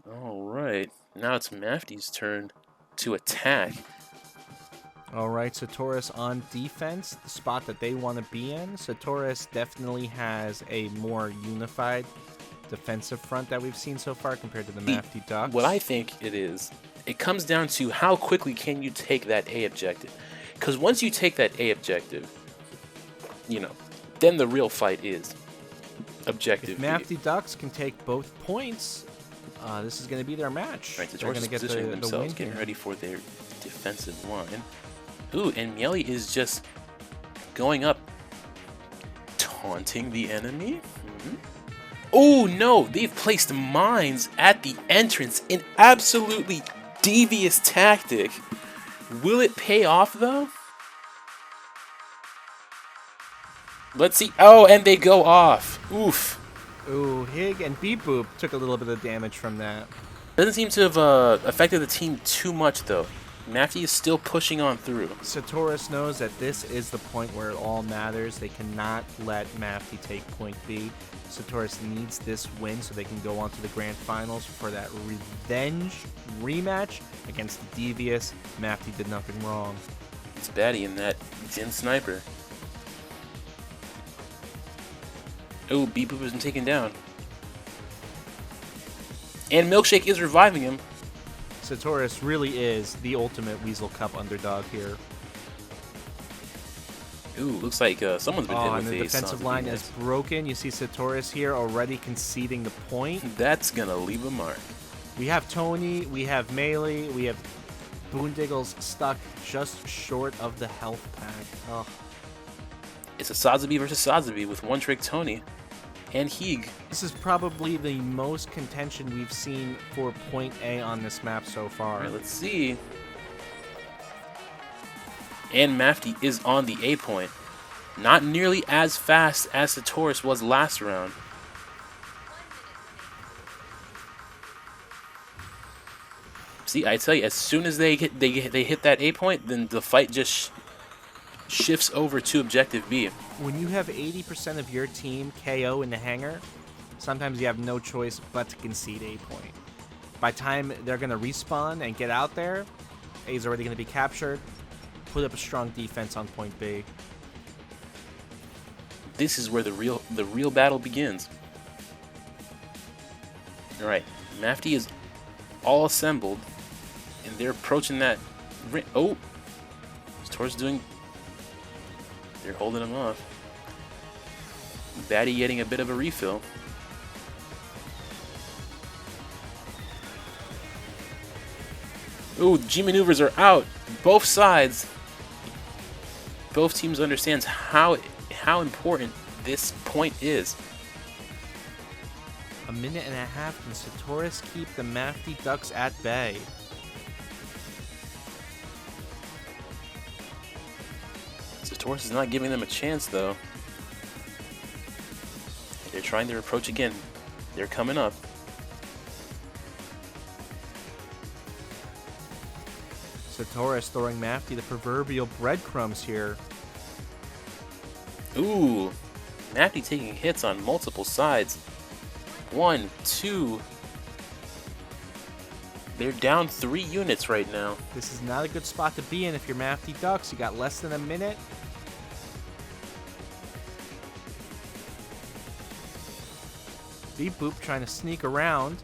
Speaker 3: Alright, now it's Mafty's turn to attack.
Speaker 1: All right, Satoris on defense, the spot that they want to be in. Satoris definitely has a more unified defensive front that we've seen so far compared to the Mafty Ducks.
Speaker 3: What I think it comes down to how quickly can you take that A objective. Because once you take that A objective, then the real fight is objective
Speaker 1: If
Speaker 3: B.
Speaker 1: Mafty Ducks can take both points, this is going to be their match.
Speaker 3: Right, the
Speaker 1: They're
Speaker 3: Torch
Speaker 1: going to get
Speaker 3: positioning
Speaker 1: the
Speaker 3: themselves,
Speaker 1: win
Speaker 3: getting
Speaker 1: here.
Speaker 3: ready for their defensive line. Ooh, and Miele is just going up, taunting the enemy. Oh no, they've placed mines at the entrance. An absolutely devious tactic. Will it pay off though? Let's see. Oh, and they go off. Oof.
Speaker 1: Ooh, Hig and Beep Boop took a little bit of damage from that.
Speaker 3: Doesn't seem to have affected the team too much though. Mafty is still pushing on through.
Speaker 1: Satoris knows that this is the point where it all matters. They cannot let Mafty take point B. Satoris needs this win so they can go on to the grand finals for that revenge rematch against the devious Mafty did nothing wrong.
Speaker 3: It's Batty in that Jin sniper. Oh, Beep Boop isn't taken down. And Milkshake is reviving him.
Speaker 1: Satoris really is the ultimate Weasel Cup underdog here.
Speaker 3: Ooh, looks like someone's been hit
Speaker 1: And
Speaker 3: with
Speaker 1: the
Speaker 3: a
Speaker 1: defensive
Speaker 3: zombie
Speaker 1: line
Speaker 3: net.
Speaker 1: is broken. You see Satoris here already conceding the point.
Speaker 3: That's gonna leave a mark.
Speaker 1: We have Tony, we have Melee, we have Boondiggles stuck just short of the health pack. Oh.
Speaker 3: It's a Sazabi versus Sazabi with One Trick Tony and Hig.
Speaker 1: This is probably the most contention we've seen for point A on this map so far.
Speaker 3: Alright, let's see. And Mafty is on the A point. Not nearly as fast as Satoris was last round. See, I tell you, as soon as they hit that A point, then the fight just shifts over to objective B.
Speaker 1: When you have 80% of your team KO in the hangar, sometimes you have no choice but to concede A point. By the time they're going to respawn and get out there, A's already going to be captured. Put up a strong defense on point B.
Speaker 3: This is where the real battle begins. All right, Mafty is all assembled, and they're approaching that. Oh, Tor's doing. They're holding him off. Batty getting a bit of a refill. Ooh, G maneuvers are out. Both sides. Both teams understands how important this point is.
Speaker 1: A minute and a half, and Satoris keep the Mafty Ducks at bay.
Speaker 3: Satoris is not giving them a chance, though. They're trying their approach again. They're coming up.
Speaker 1: Satoris throwing Mafty the proverbial breadcrumbs here.
Speaker 3: Ooh, Mafty taking hits on multiple sides. 1, 2. They're down 3 units right now.
Speaker 1: This is not a good spot to be in if you're Mafty Ducks. You got less than a minute. Beep Boop trying to sneak around.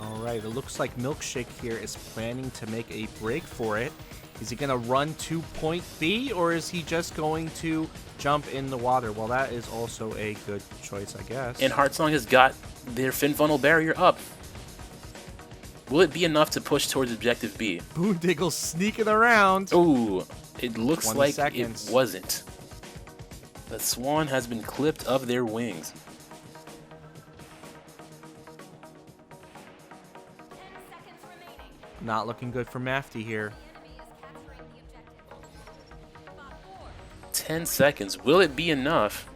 Speaker 1: Alright, it looks like Milkshake here is planning to make a break for it. Is he going to run to point B, or is he just going to jump in the water? Well, that is also a good choice, I guess.
Speaker 3: And Heartsong has got their fin funnel barrier up. Will it be enough to push towards objective B?
Speaker 1: Boondiggle sneaking around.
Speaker 3: Ooh, it looks
Speaker 1: 20
Speaker 3: like
Speaker 1: seconds.
Speaker 3: it wasn't. The Swan has been clipped of their wings.
Speaker 1: Not looking good for Mafty here.
Speaker 3: 10 seconds. Will it be enough?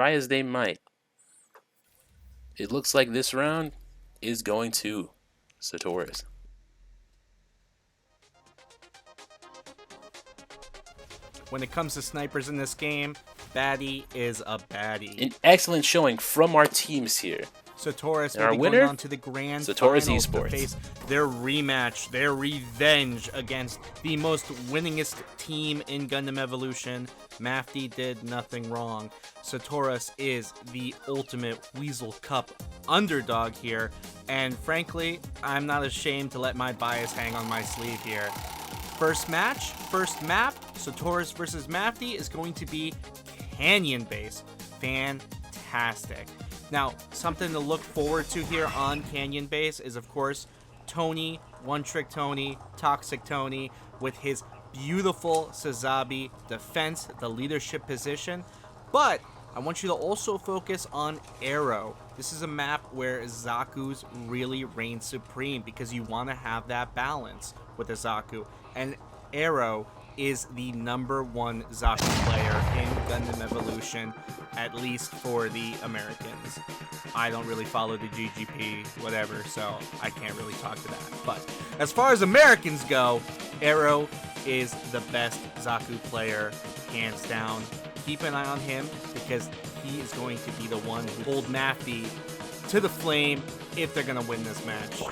Speaker 3: try as they might, it looks like this round is going to Satoris.
Speaker 1: When it comes to snipers in this game, baddie is a baddie.
Speaker 3: An excellent showing from our teams here.
Speaker 1: Satoris
Speaker 3: And our
Speaker 1: will be
Speaker 3: winner,
Speaker 1: going on to the grand
Speaker 3: Satoris
Speaker 1: finals to
Speaker 3: Esports.
Speaker 1: face their rematch, their revenge against the most winningest team in Gundam Evolution. Mafty did nothing wrong. Satoris is the ultimate Weasel Cup underdog here, and frankly, I'm not ashamed to let my bias hang on my sleeve here. First match, first map, Satoris versus Mafty is going to be Canyon Base. Fantastic. Now, something to look forward to here on Canyon Base is, of course, Tony, One Trick Tony, Toxic Tony, with his beautiful Sazabi defense, the leadership position. But I want you to also focus on Arrow. This is a map where Zaku's really reign supreme because you want to have that balance with a Zaku. And Arrow is the #1 Zaku player in Gundam Evolution, at least for the Americans. I don't really follow the GGP, whatever, so I can't really talk to that. But as far as Americans go, Arrow is the best Zaku player, hands down. Keep an eye on him because he is going to be the one who hold Mafty to the flame if they're going to win this match.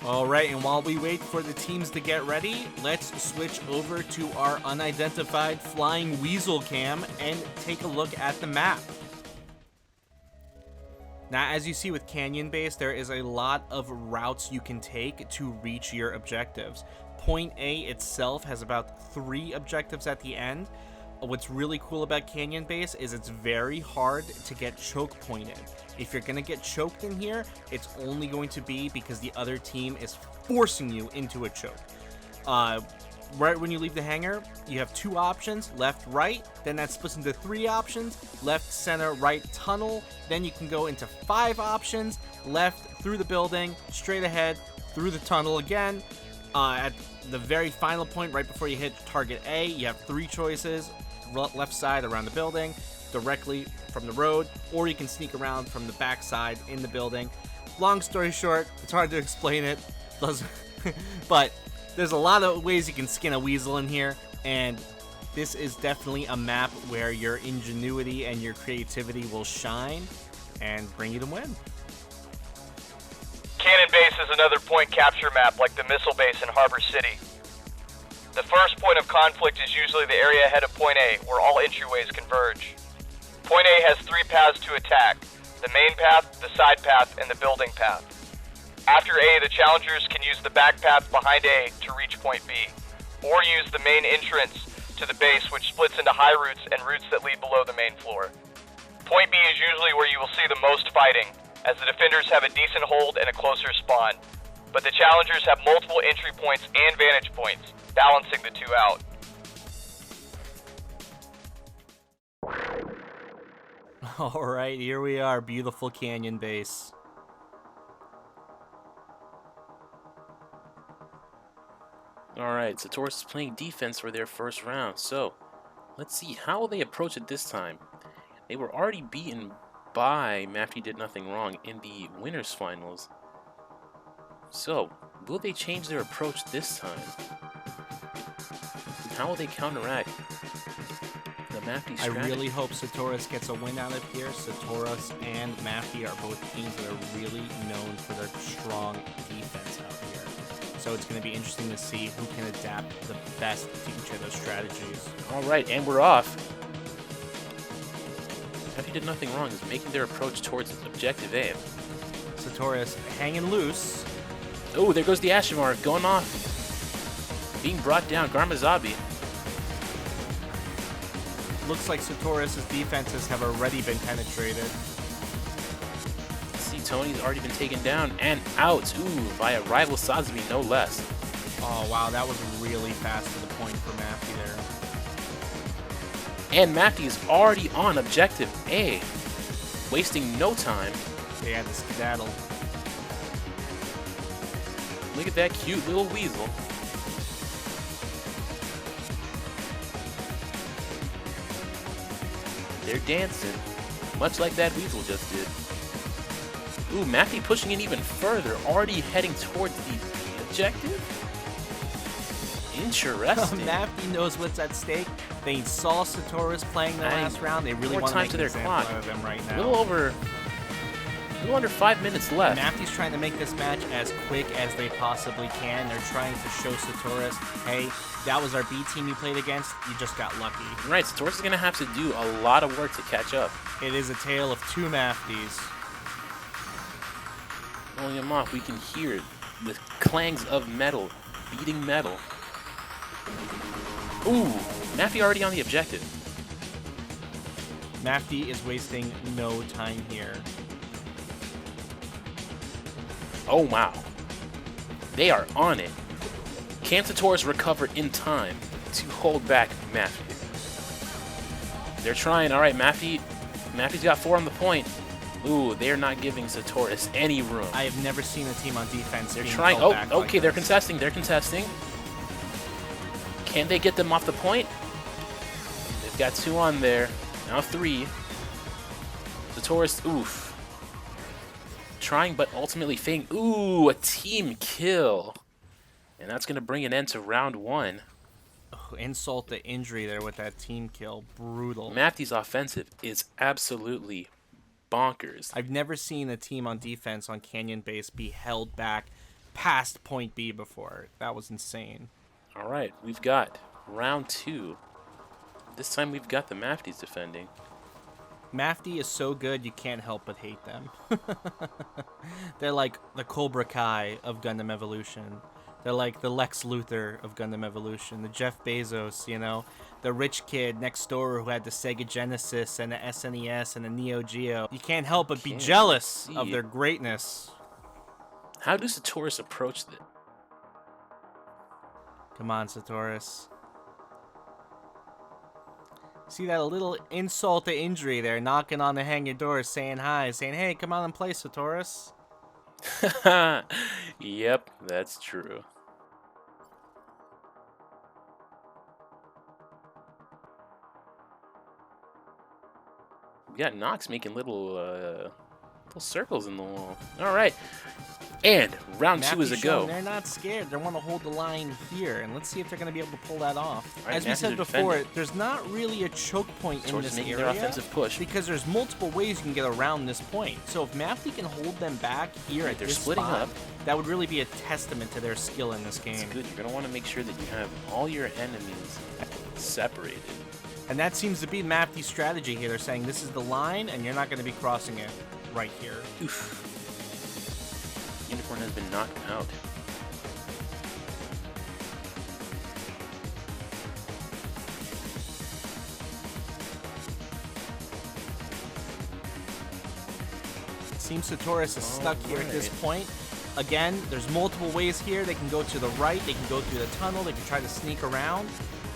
Speaker 1: Alright, and while we wait for the teams to get ready, let's switch over to our unidentified flying Weasel cam and take a look at the map. Now, as you see with Canyon Base, there is a lot of routes you can take to reach your objectives. Point A itself has about 3 objectives at the end. What's really cool about Canyon Base is it's very hard to get choke pointed. If you're going to get choked in here, it's only going to be because the other team is forcing you into a choke. Right when you leave the hangar, you have 2 options, left, right. Then that splits into 3 options, left, center, right, tunnel. Then you can go into 5 options, left, through the building, straight ahead, through the tunnel again. At the very final point, right before you hit target A, you have 3 choices. Left side around the building, directly from the road, or you can sneak around from the back side in the building. Long story short, it's hard to explain it, but there's a lot of ways you can skin a weasel in here, and this is definitely a map where your ingenuity and your creativity will shine and bring you to win.
Speaker 4: Cannon Base is another point capture map like the missile base in Harbor City. The first point of conflict is usually the area ahead of Point A, where all entryways converge. Point A has 3 paths to attack: the main path, the side path, and the building path. After A, the challengers can use the back path behind A to reach Point B, or use the main entrance to the base, which splits into high routes and routes that lead below the main floor. Point B is usually where you will see the most fighting, as the defenders have a decent hold and a closer spawn, but the challengers have multiple entry points and vantage points, balancing the 2 out.
Speaker 1: Alright, here we are, beautiful Canyon Base.
Speaker 3: Alright, Satoris is playing defense for their first round, so let's see how will they approach it this time. They were already beaten by Mafty Did Nothing Wrong in the winners finals. So, will they change their approach this time? And how will they counteract the Mafty strategy?
Speaker 1: I really hope Satoris gets a win out of here. Satoris and Mafty are both teams that are really known for their strong defense out here. So it's going to be interesting to see who can adapt the best to each of those strategies.
Speaker 3: Alright, and we're off. Mafty Did Nothing Wrong is making their approach towards objective A.
Speaker 1: Satoris hanging loose.
Speaker 3: Oh, there goes the Ashimar going off. Being brought down, Garmazabi.
Speaker 1: Looks like Satoris' defenses have already been penetrated.
Speaker 3: See, Tony's already been taken down and out. Ooh, by a rival Sazabi, no less.
Speaker 1: Oh, wow, that was really fast to the point for Mafty there.
Speaker 3: And Mafty is already on objective A, wasting no time.
Speaker 1: They had to skedaddle.
Speaker 3: Look at that cute little weasel. They're dancing, much like that Weasel just did. Ooh, Mafty pushing in even further, already heading towards the objective? Interesting.
Speaker 1: Mafty knows what's at stake. They saw Satoris playing the last round. They really want to make an example out of them right now.
Speaker 3: A little under 5 minutes left.
Speaker 1: Mafty's trying to make this match as quick as they possibly can. They're trying to show Satoris, hey, that was our B team you played against. You just got lucky.
Speaker 3: Right, Satoris is going to have to do a lot of work to catch up.
Speaker 1: It is a tale of two Mafties.
Speaker 3: Rolling him off, we can hear the clangs of metal, beating metal. Ooh, Mafty already on the objective.
Speaker 1: Mafty is wasting no time here.
Speaker 3: Oh, wow. They are on it. Can Satoris recover in time to hold back Mafty? They're trying. All right, Mafty's got 4 on the point. Ooh, they're not giving Satoris any room.
Speaker 1: I have never seen a team on defense.
Speaker 3: They're
Speaker 1: being
Speaker 3: trying.
Speaker 1: held
Speaker 3: Oh,
Speaker 1: back
Speaker 3: okay,
Speaker 1: like
Speaker 3: they're
Speaker 1: this.
Speaker 3: contesting. They're contesting. Can they get them off the point? They've got 2 on there. Now 3. Satoris, oof. Trying, but ultimately failing. Ooh, a team kill. And that's going to bring an end to round 1.
Speaker 1: Oh, insult to injury there with that team kill. Brutal.
Speaker 3: Mafty's offensive is absolutely bonkers.
Speaker 1: I've never seen a team on defense on Canyon Base be held back past point B before. That was insane.
Speaker 3: All right, we've got round 2. This time we've got the Mafties defending.
Speaker 1: Mafty is so good you can't help but hate them. They're like the Cobra Kai of Gundam Evolution. They're like the Lex Luthor of Gundam Evolution, the Jeff Bezos, you know, the rich kid next door who had the Sega Genesis and the SNES and the Neo Geo. You can't help but be jealous of their greatness.
Speaker 3: How does Satoris approach this?
Speaker 1: Come on, Satoris. See that little insult to injury there, knocking on the hangar doors, saying hi, saying, hey, come on and play, Satoris.
Speaker 3: Yep, that's true. We got Nox making little circles in the wall. All right, and round 2 is a go.
Speaker 1: They're not scared. They want to hold the line here, and let's see if they're going to be able to pull that off.
Speaker 3: Right,
Speaker 1: As we said before, there's not really a choke point in this
Speaker 3: making
Speaker 1: area
Speaker 3: their offensive push
Speaker 1: because there's multiple ways you can get around this point. So if Mafty can hold them back here at
Speaker 3: they're
Speaker 1: this
Speaker 3: splitting
Speaker 1: spot,
Speaker 3: up.
Speaker 1: that would really be a testament to their skill in this game.
Speaker 3: It's good. You're going to want to make sure that you have all your enemies separated.
Speaker 1: And that seems to be Mafty's strategy here. They're saying this is the line, and you're not going to be crossing it right here.
Speaker 3: Oof. Unicorn has been knocked out.
Speaker 1: It seems Satoris is stuck here at this point. Again, there's multiple ways here. They can go to the right, they can go through the tunnel, they can try to sneak around.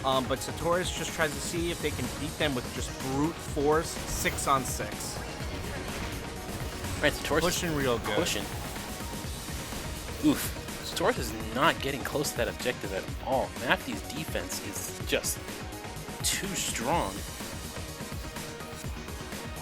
Speaker 1: But Satoris just tries to see if they can beat them with just brute force, 6-on-6.
Speaker 3: Right, Satoris
Speaker 1: Pushing real good.
Speaker 3: Pushing. Oof. Satoris is not getting close to that objective at all. Mafty's defense is just too strong.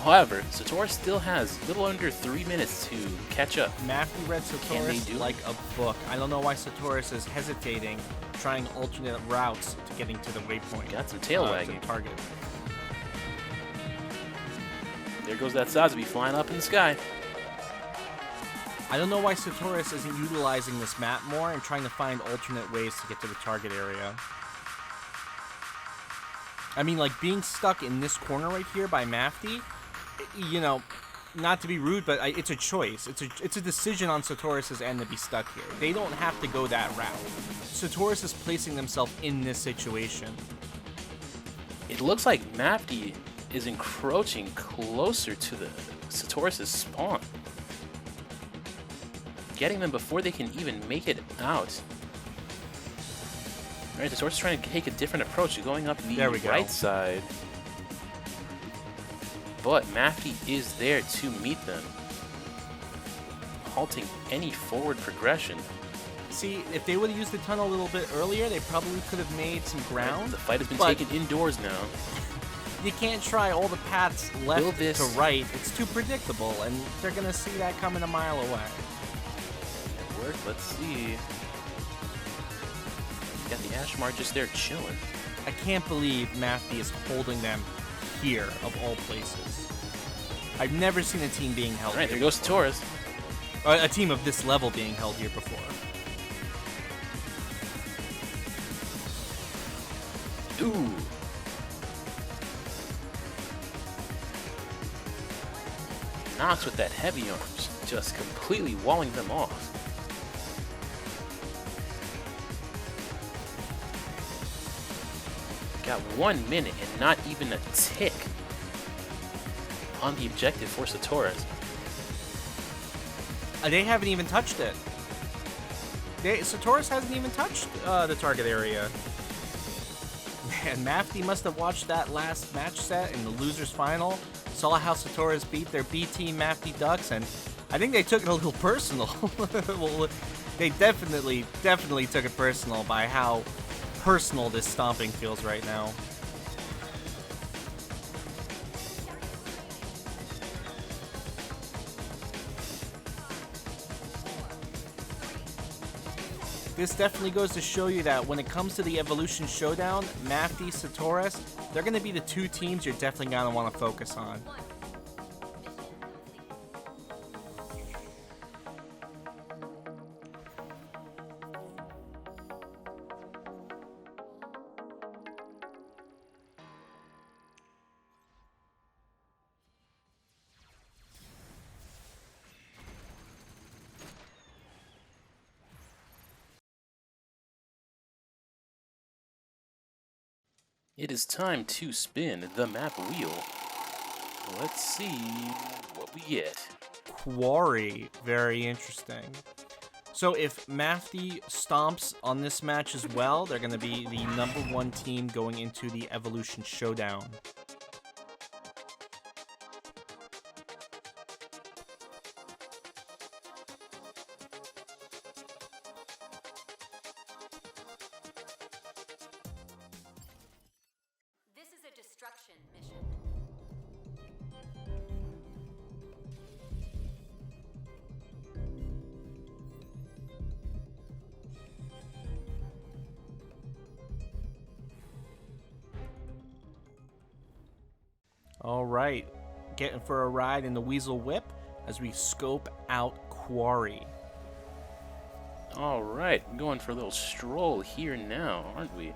Speaker 3: However, Satoris still has a little under 3 minutes to catch up.
Speaker 1: Mafty read
Speaker 3: Can they
Speaker 1: Satoris
Speaker 3: do it?
Speaker 1: like a book. I don't know why Satoris is hesitating, trying alternate routes to getting to the waypoint.
Speaker 3: Got some tail
Speaker 1: to
Speaker 3: wagging.
Speaker 1: the target.
Speaker 3: There goes that Sazabi flying up in the sky.
Speaker 1: I don't know why Satoris isn't utilizing this map more and trying to find alternate ways to get to the target area. I mean, like, being stuck in this corner right here by Mafty, you know, not to be rude, but it's a choice. It's a decision on Satoris' end to be stuck here. They don't have to go that route. Satoris is placing themselves in this situation.
Speaker 3: It looks like Mafty is encroaching closer to the Satoris' spawn. Getting them before they can even make it out. Alright, Satoris is trying to take a different approach, going up the right side. But Mafty is there to meet them, halting any forward progression.
Speaker 1: See, if they would have used the tunnel a little bit earlier, they probably could have made some ground.
Speaker 3: The fight has been taken indoors now.
Speaker 1: you can't try all the paths
Speaker 3: Will
Speaker 1: left
Speaker 3: this-
Speaker 1: to right. It's too predictable, and they're going to see that coming a mile away.
Speaker 3: It worked. Let's see. Got the Ashmar just there chilling.
Speaker 1: I can't believe Mafty is holding them here, of all places. I've never seen a team being held
Speaker 3: All right,
Speaker 1: here
Speaker 3: there goes
Speaker 1: before.
Speaker 3: Torres.
Speaker 1: A team of this level being held here before.
Speaker 3: Ooh. Knox with that heavy arms, just completely walling them off. Got 1 minute and not even a tick on the objective for Satoris.
Speaker 1: They haven't even touched it. Satoris hasn't even touched the target area. Man, Mafty must have watched that last match set in the losers final, saw how Satoris beat their B team Mafty Ducks, and I think they took it a little personal. Well, they definitely took it personal by how personal this stomping feels right now. This definitely goes to show you that when it comes to the Evolution Showdown, Mafty, Satoris, they're going to be the two teams you're definitely going to want to focus on.
Speaker 3: It is time to spin the map wheel. Let's see what we get.
Speaker 1: Quarry, very interesting. So if Mafty stomps on this match as well, they're going to be the #1 team going into the Evolution Showdown.
Speaker 6: This is a destruction mission.
Speaker 1: All right, getting for a ride in the Weasel Whip as we scope out Quarry.
Speaker 3: All right, going for a little stroll here now, aren't we?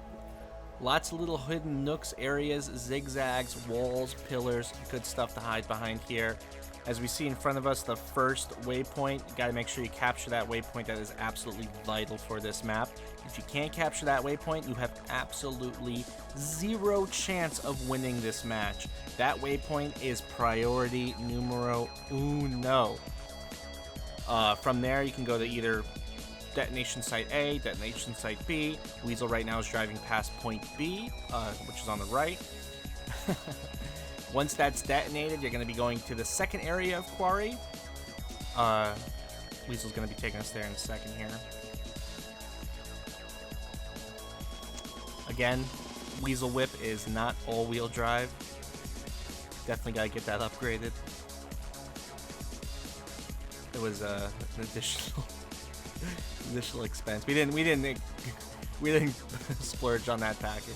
Speaker 1: Lots of little hidden nooks, areas, zigzags, walls, pillars, good stuff to hide behind here. As we see in front of us, the first waypoint. You gotta make sure you capture that waypoint. That is absolutely vital for this map. If you can't capture that waypoint, you have absolutely zero chance of winning this match. That waypoint is priority numero uno. From there, you can go to either Detonation Site A, Detonation Site B. Weasel right now is driving past Point B, which is on the right. Once that's detonated, you're going to be going to the second area of Quarry. Weasel's going to be taking us there in a second here. Again, Weasel Whip is not all-wheel drive. Definitely got to get that upgraded. It was an additional expense. We didn't splurge on that package.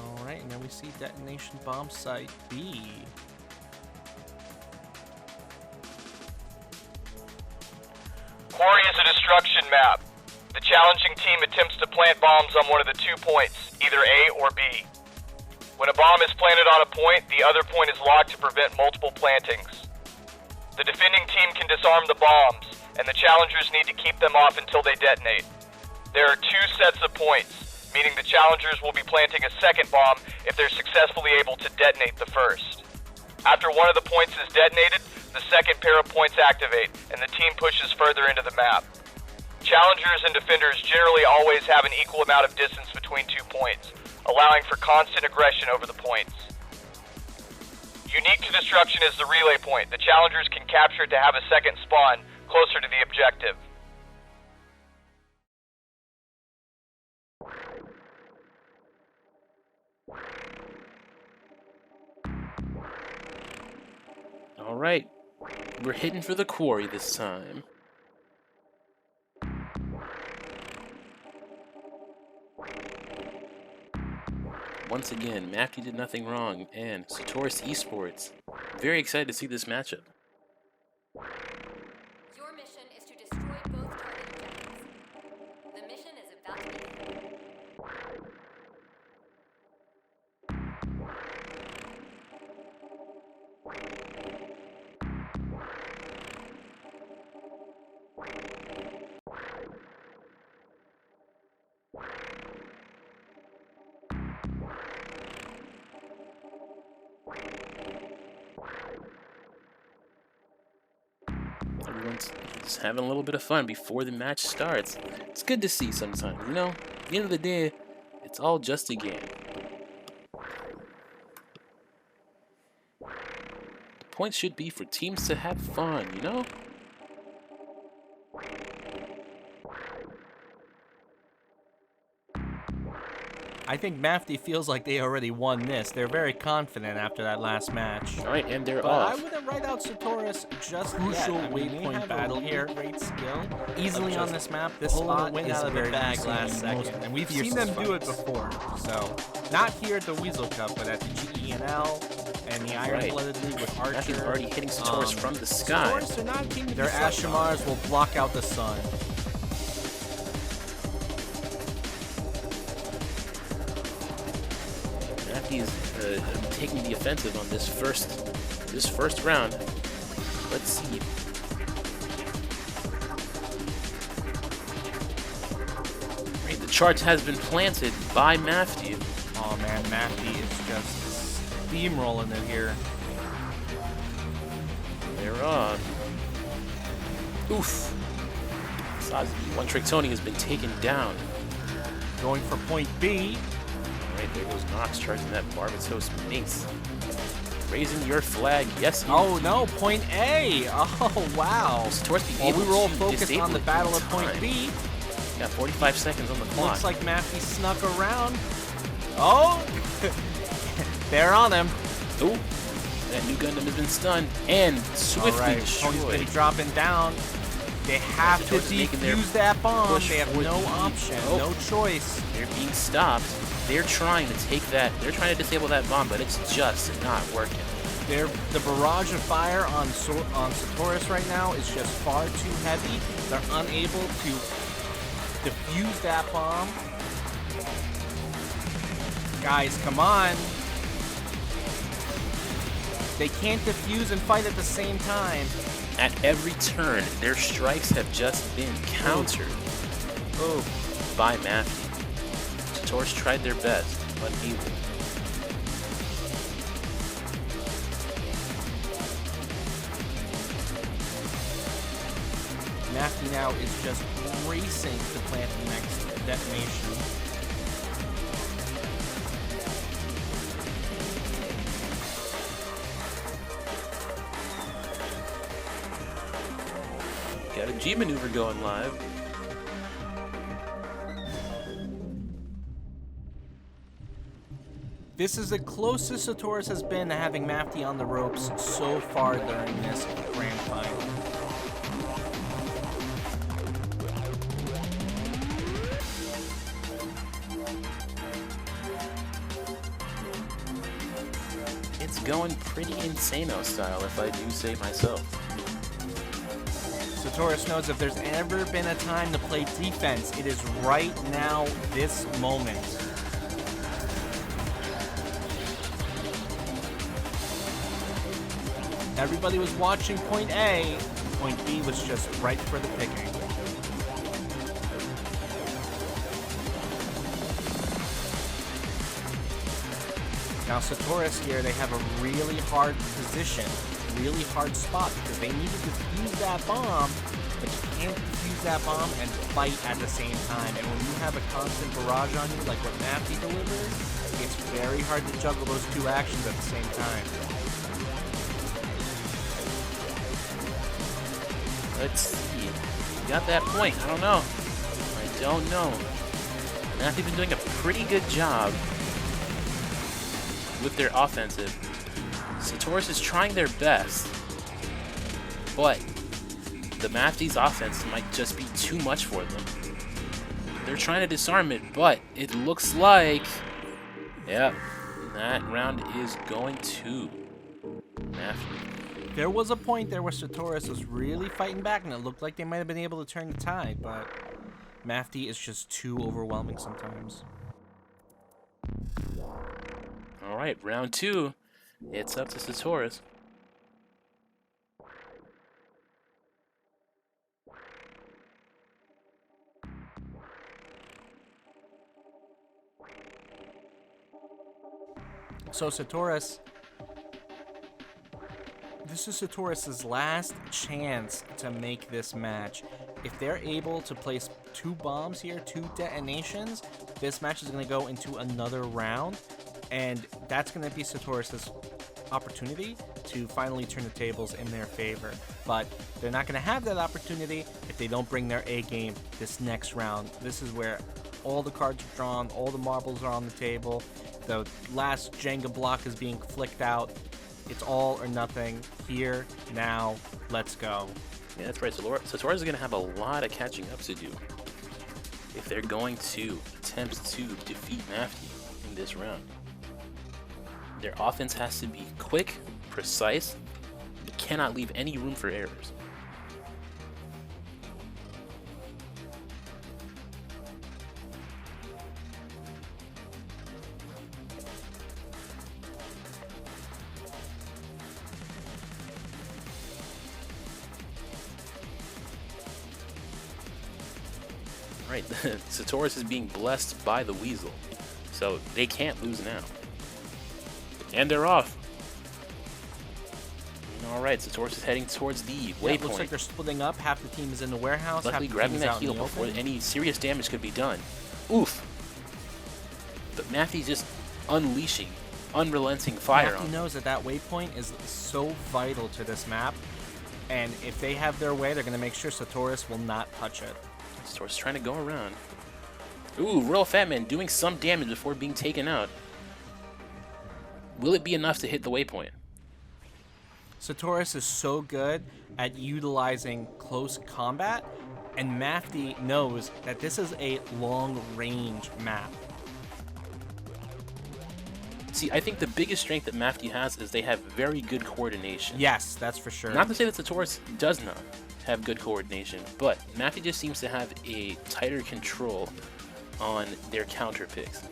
Speaker 1: All right, and then we see Detonation Bomb Site B.
Speaker 4: Quarry is a destruction map. The challenging team attempts to plant bombs on one of the 2 points, either A or B. When a bomb is planted on a point, the other point is locked to prevent multiple plantings. The defending team can disarm the bombs, and the challengers need to keep them off until they detonate. There are 2 sets of points, meaning the challengers will be planting a second bomb if they're successfully able to detonate the first. After one of the points is detonated, the second pair of points activate, and the team pushes further into the map. Challengers and defenders generally always have an equal amount of distance between 2 points, allowing for constant aggression over the points. Unique to destruction is the relay point. The challengers can capture it to have a second spawn closer to the objective.
Speaker 3: All right, we're hitting for the quarry this time. Once again, Mafty did nothing wrong, and Satoris Esports. Very excited to see this matchup.
Speaker 6: Your mission is to destroy both target objectives. The mission is about to begin.
Speaker 3: Everyone's just having a little bit of fun before the match starts. It's good to see sometimes, you know? At the end of the day, it's all just a game. The point should be for teams to have fun, you know?
Speaker 1: I think Mafty feels like they already won this. They're very confident after that last match.
Speaker 3: All right, and they're
Speaker 1: But I
Speaker 3: off.
Speaker 1: wouldn't write out Satoris just crucial waypoint battle here. Great skill, easily on this map. This spot is
Speaker 7: out of the
Speaker 1: very
Speaker 7: bag
Speaker 1: easy
Speaker 7: last
Speaker 1: and
Speaker 7: second.
Speaker 1: and we've seen them do it before. So not here at the Weasel Cup, but at the GENL and the Iron Blooded League with
Speaker 3: Mafty's
Speaker 1: Archer.
Speaker 3: already hitting Satoris from the sky.
Speaker 1: Satoris, they're not king. Their Ashamars will block out the sun.
Speaker 3: Mafty is taking the offensive on this first round. Let's see. Right, the charge has been planted by Mafty.
Speaker 1: Oh man, Mafty is just steamrolling it here.
Speaker 3: They're on. Oof. One Trick Tony has been taken down.
Speaker 1: Going for point B.
Speaker 3: Right, there goes Nox charging that Barbatos mace. Raising your flag, yes.
Speaker 1: Oh no, point A. Oh wow.
Speaker 3: Satoris be
Speaker 1: While
Speaker 3: able
Speaker 1: we were all
Speaker 3: to
Speaker 1: focused
Speaker 3: disable
Speaker 1: on the
Speaker 3: it
Speaker 1: battle
Speaker 3: in
Speaker 1: of point
Speaker 3: time.
Speaker 1: B,
Speaker 3: Got 45 seconds on the clock.
Speaker 1: looks like Mafty snuck around. Oh, they're on him.
Speaker 3: Ooh, that new Gundam has been stunned and swiftly
Speaker 1: All right, Tony's
Speaker 3: destroyed.
Speaker 1: been dropping down. They have to
Speaker 3: Satoris making their
Speaker 1: defuse that bomb.
Speaker 3: push
Speaker 1: They have
Speaker 3: for
Speaker 1: no
Speaker 3: the-
Speaker 1: option,
Speaker 3: Oh.
Speaker 1: no choice.
Speaker 3: They're being stopped. They're trying to take that. They're trying to disable that bomb, but it's just not working.
Speaker 1: The barrage of fire on Satoris right now is just far too heavy. They're unable to defuse that bomb. Guys, come on. They can't defuse and fight at the same time.
Speaker 3: At every turn, their strikes have just been countered by Mafty. Satoris tried their best, unable.
Speaker 1: Mafty now is just racing to plant the next detonation.
Speaker 3: Got a G maneuver going live.
Speaker 1: This is the closest Satoris has been to having Mafty on the ropes so far during this grand final.
Speaker 3: It's going pretty insano style, if I do say myself.
Speaker 1: Satoris knows if there's ever been a time to play defense, it is right now, this moment. Everybody was watching point A. Point B was just right for the picking. Now Satoris here, they have a really hard position, really hard spot, because they need to defuse that bomb, but you can't defuse that bomb and fight at the same time. And when you have a constant barrage on you, like what Mafty delivers, it's very hard to juggle those two actions at the same time.
Speaker 3: Let's see. We got that point. I don't know. I don't know. Mafty's been doing a pretty good job with their offensive. Satoris is trying their best, but the Mafty's offense might just be too much for them. They're trying to disarm it, but it looks like, yeah, that round is going to Mafty.
Speaker 1: There was a point there where Satoris was really fighting back, and it looked like they might have been able to turn the tide, but Mafty is just too overwhelming sometimes.
Speaker 3: All right, round 2. It's up to Satoris.
Speaker 1: So Satoris, this is Satoris's last chance to make this match. If they're able to place 2 bombs here, 2 detonations, this match is going to go into another round, and that's going to be Satoris's opportunity to finally turn the tables in their favor. But they're not going to have that opportunity if they don't bring their A game this next round. This is where all the cards are drawn, all the marbles are on the table, the last Jenga block is being flicked out. It's all or nothing. Here, now, let's go.
Speaker 3: Yeah, that's right. Satoris is going to have a lot of catching up to do if they're going to attempt to defeat Mafty in this round. Their offense has to be quick, precise, but cannot leave any room for errors. Right, Satoris is being blessed by the Weasel, so they can't lose now. And they're off. Alright, Satoris is heading towards the waypoint.
Speaker 1: It looks like they're splitting up. Half the team is in the warehouse.
Speaker 3: Luckily
Speaker 1: half the
Speaker 3: grabbing
Speaker 1: team is
Speaker 3: that
Speaker 1: out in
Speaker 3: heal
Speaker 1: the
Speaker 3: before
Speaker 1: open.
Speaker 3: any serious damage could be done. Oof! But Mafty's just unleashing, unrelenting fire
Speaker 1: Mafty
Speaker 3: on.
Speaker 1: knows that that waypoint is so vital to this map, and if they have their way, they're going to make sure Satoris will not touch it.
Speaker 3: Satoris trying to go around. Ooh, Royal Fat Man doing some damage before being taken out. Will it be enough to hit the waypoint?
Speaker 1: Satoris is so good at utilizing close combat, and Mafty knows that this is a long-range map.
Speaker 3: See, I think the biggest strength that Mafty has is they have very good coordination.
Speaker 1: Yes, that's for sure.
Speaker 3: Not to say that Satoris does not have good coordination, but Mafty just seems to have a tighter control on their counter picks.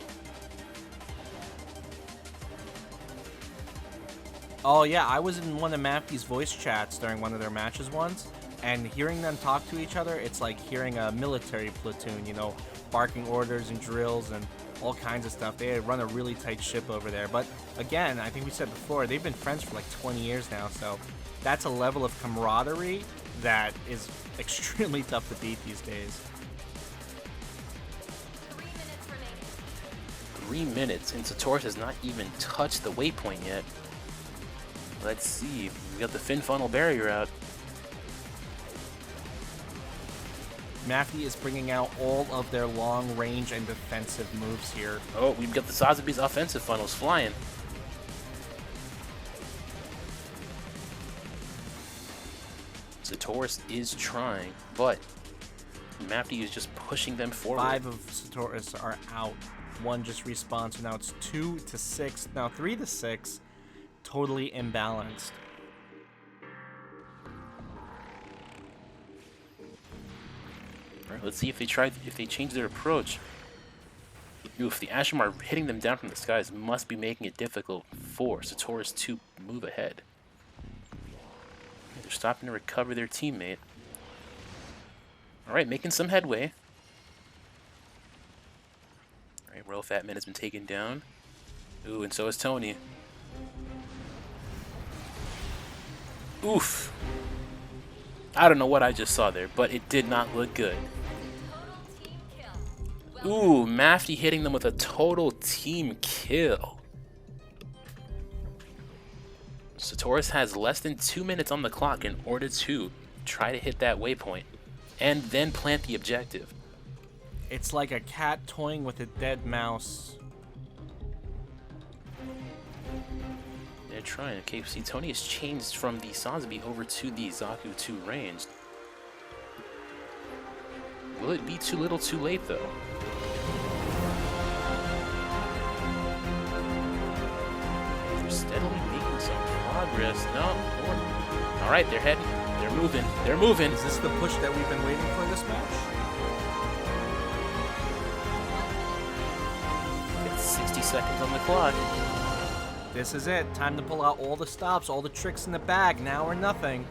Speaker 1: Oh yeah, I was in one of Mafty's voice chats during one of their matches once, and hearing them talk to each other, it's like hearing a military platoon, you know, barking orders and drills and all kinds of stuff. They run a really tight ship over there. But again, I think we said before, they've been friends for like 20 years now, so that's a level of camaraderie that is extremely tough to beat these days.
Speaker 6: 3 minutes remaining.
Speaker 3: 3 minutes, and Satoris has not even touched the waypoint yet. Let's see. We got the fin funnel barrier out.
Speaker 1: Mafty is bringing out all of their long range and defensive moves here.
Speaker 3: Oh, we've got the Sazabi's offensive funnels flying. Satoris is trying, but Mafty is just pushing them forward.
Speaker 1: 5 of Satoris are out. 1 just respawned, so now it's 2 to 6. Now 3 to 6. Totally imbalanced.
Speaker 3: All right, let's see if they change their approach. Oof, the Ashimar hitting them down from the skies must be making it difficult for Satoris to move ahead. They're stopping to recover their teammate. All right, making some headway. All right, Royal Fat Man has been taken down. Ooh, and so is Tony. Oof. I don't know what I just saw there, but it did not look good.
Speaker 6: Total team kill. Well
Speaker 3: Ooh, Mafty hitting them with a total team kill. Satoris has less than 2 minutes on the clock in order to try to hit that waypoint, and then plant the objective.
Speaker 1: It's like a cat toying with a dead mouse.
Speaker 3: They're trying. Okay, see, Tony has changed from the Sanzabi over to the Zaku 2 ranged. Will it be too little too late, though? They're steadily making some progress. No. All right, they're heading. They're moving. They're moving.
Speaker 1: Is this the push that we've been waiting for this match?
Speaker 3: It's 60 seconds on the clock.
Speaker 1: This is it. Time to pull out all the stops, all the tricks in the bag, now or nothing.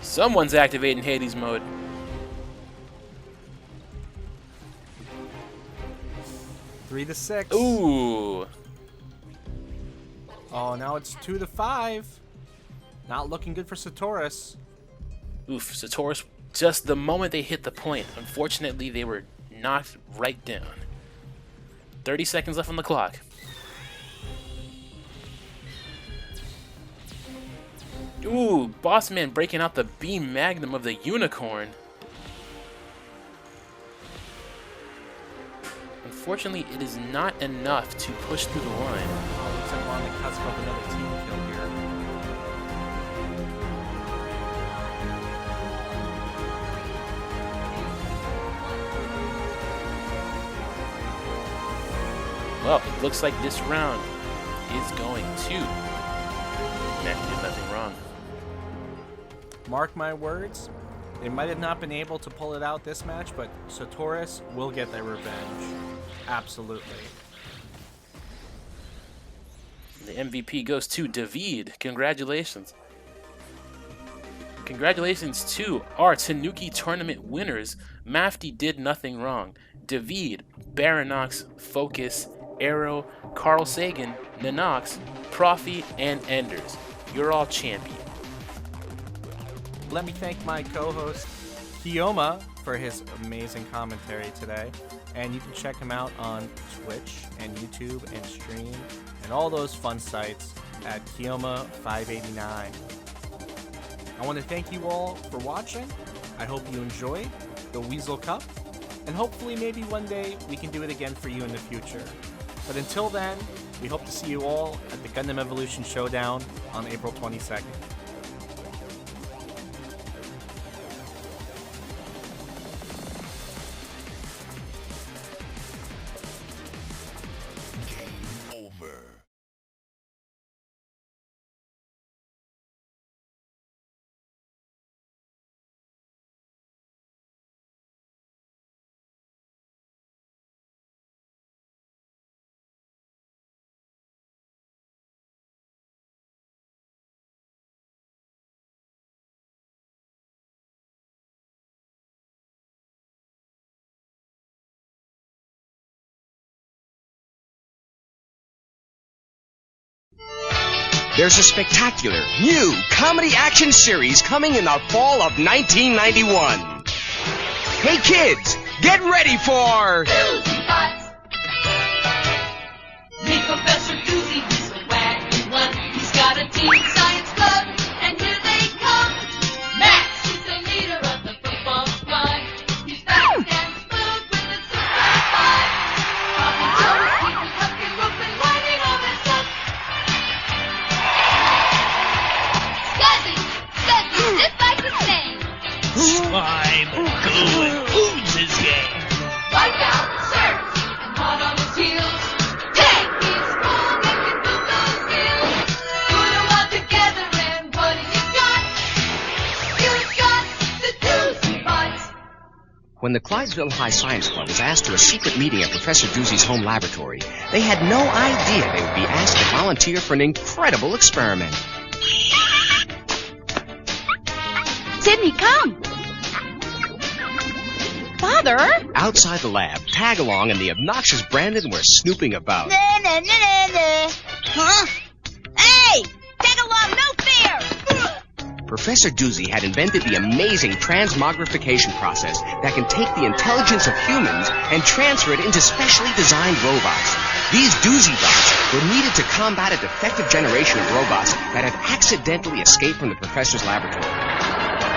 Speaker 3: Someone's activating Hades mode.
Speaker 1: Three to 6.
Speaker 3: Ooh.
Speaker 1: Oh, now it's 2 to 5. Not looking good for Satoris.
Speaker 3: Oof, Satoris, just the moment they hit the point, unfortunately, they were knocked right down. 30 seconds left on the clock. Ooh, Bossman breaking out the beam magnum of the unicorn. Unfortunately, it is not enough to push through the line.
Speaker 1: Oh, looks like we're on the cusp of another team kill here.
Speaker 3: Well, it looks like this round is going to Mac did nothing wrong.
Speaker 1: Mark my words, they might have not been able to pull it out this match, but Satoris will get their revenge. Absolutely.
Speaker 3: The MVP goes to David. Congratulations. Congratulations to our Tanuki tournament winners. Mafty did nothing wrong. David, Baronox, Focus, Arrow, Carl Sagan, Nanox, Profi, and Enders. You're all champion.
Speaker 1: Let me thank my co-host Kyouma for his amazing commentary today. And you can check him out on Twitch and YouTube and Stream and all those fun sites at Kyouma589. I want to thank you all for watching. I hope you enjoyed the Weasel Cup. And hopefully maybe one day we can do it again for you in the future. But until then, we hope to see you all at the Gundam Evolution Showdown on April 22nd.
Speaker 7: There's a spectacular, new comedy action series coming in the fall of 1991. Hey kids, get ready for...
Speaker 8: Doozy Bots! Meet Professor Doozy, he's a wacky one. He's got a teen science club, and here they come. Max, he's the leader of the football squad. He's fast and smooth with a super five. Papa Joe's keeping hucking, rooping, whining all this stuff. Just like his name.
Speaker 5: Slime, goo, and ooze his game.
Speaker 8: Wipe out, surf, and hot on his heels. Tank, he's strong and can move those skills. Put 'em all together and what do you got? You've got the Doozy Bots.
Speaker 7: When the Clydesville High Science Club was asked to a secret meeting at Professor Doozy's home laboratory, they had no idea they would be asked to volunteer for an incredible experiment.
Speaker 9: Sydney, come! Father?
Speaker 7: Outside the lab, Tagalong and the obnoxious Brandon were snooping about.
Speaker 9: Huh? Hey! Tag along, no fair!
Speaker 7: Professor Doozy had invented the amazing transmogrification process that can take the intelligence of humans and transfer it into specially designed robots. These Doozy Bots were needed to combat a defective generation of robots that had accidentally escaped from the professor's laboratory.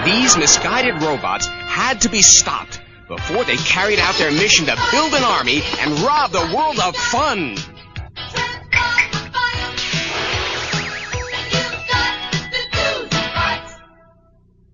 Speaker 7: These misguided robots had to be stopped before they carried out their mission to build an army and rob the world of fun.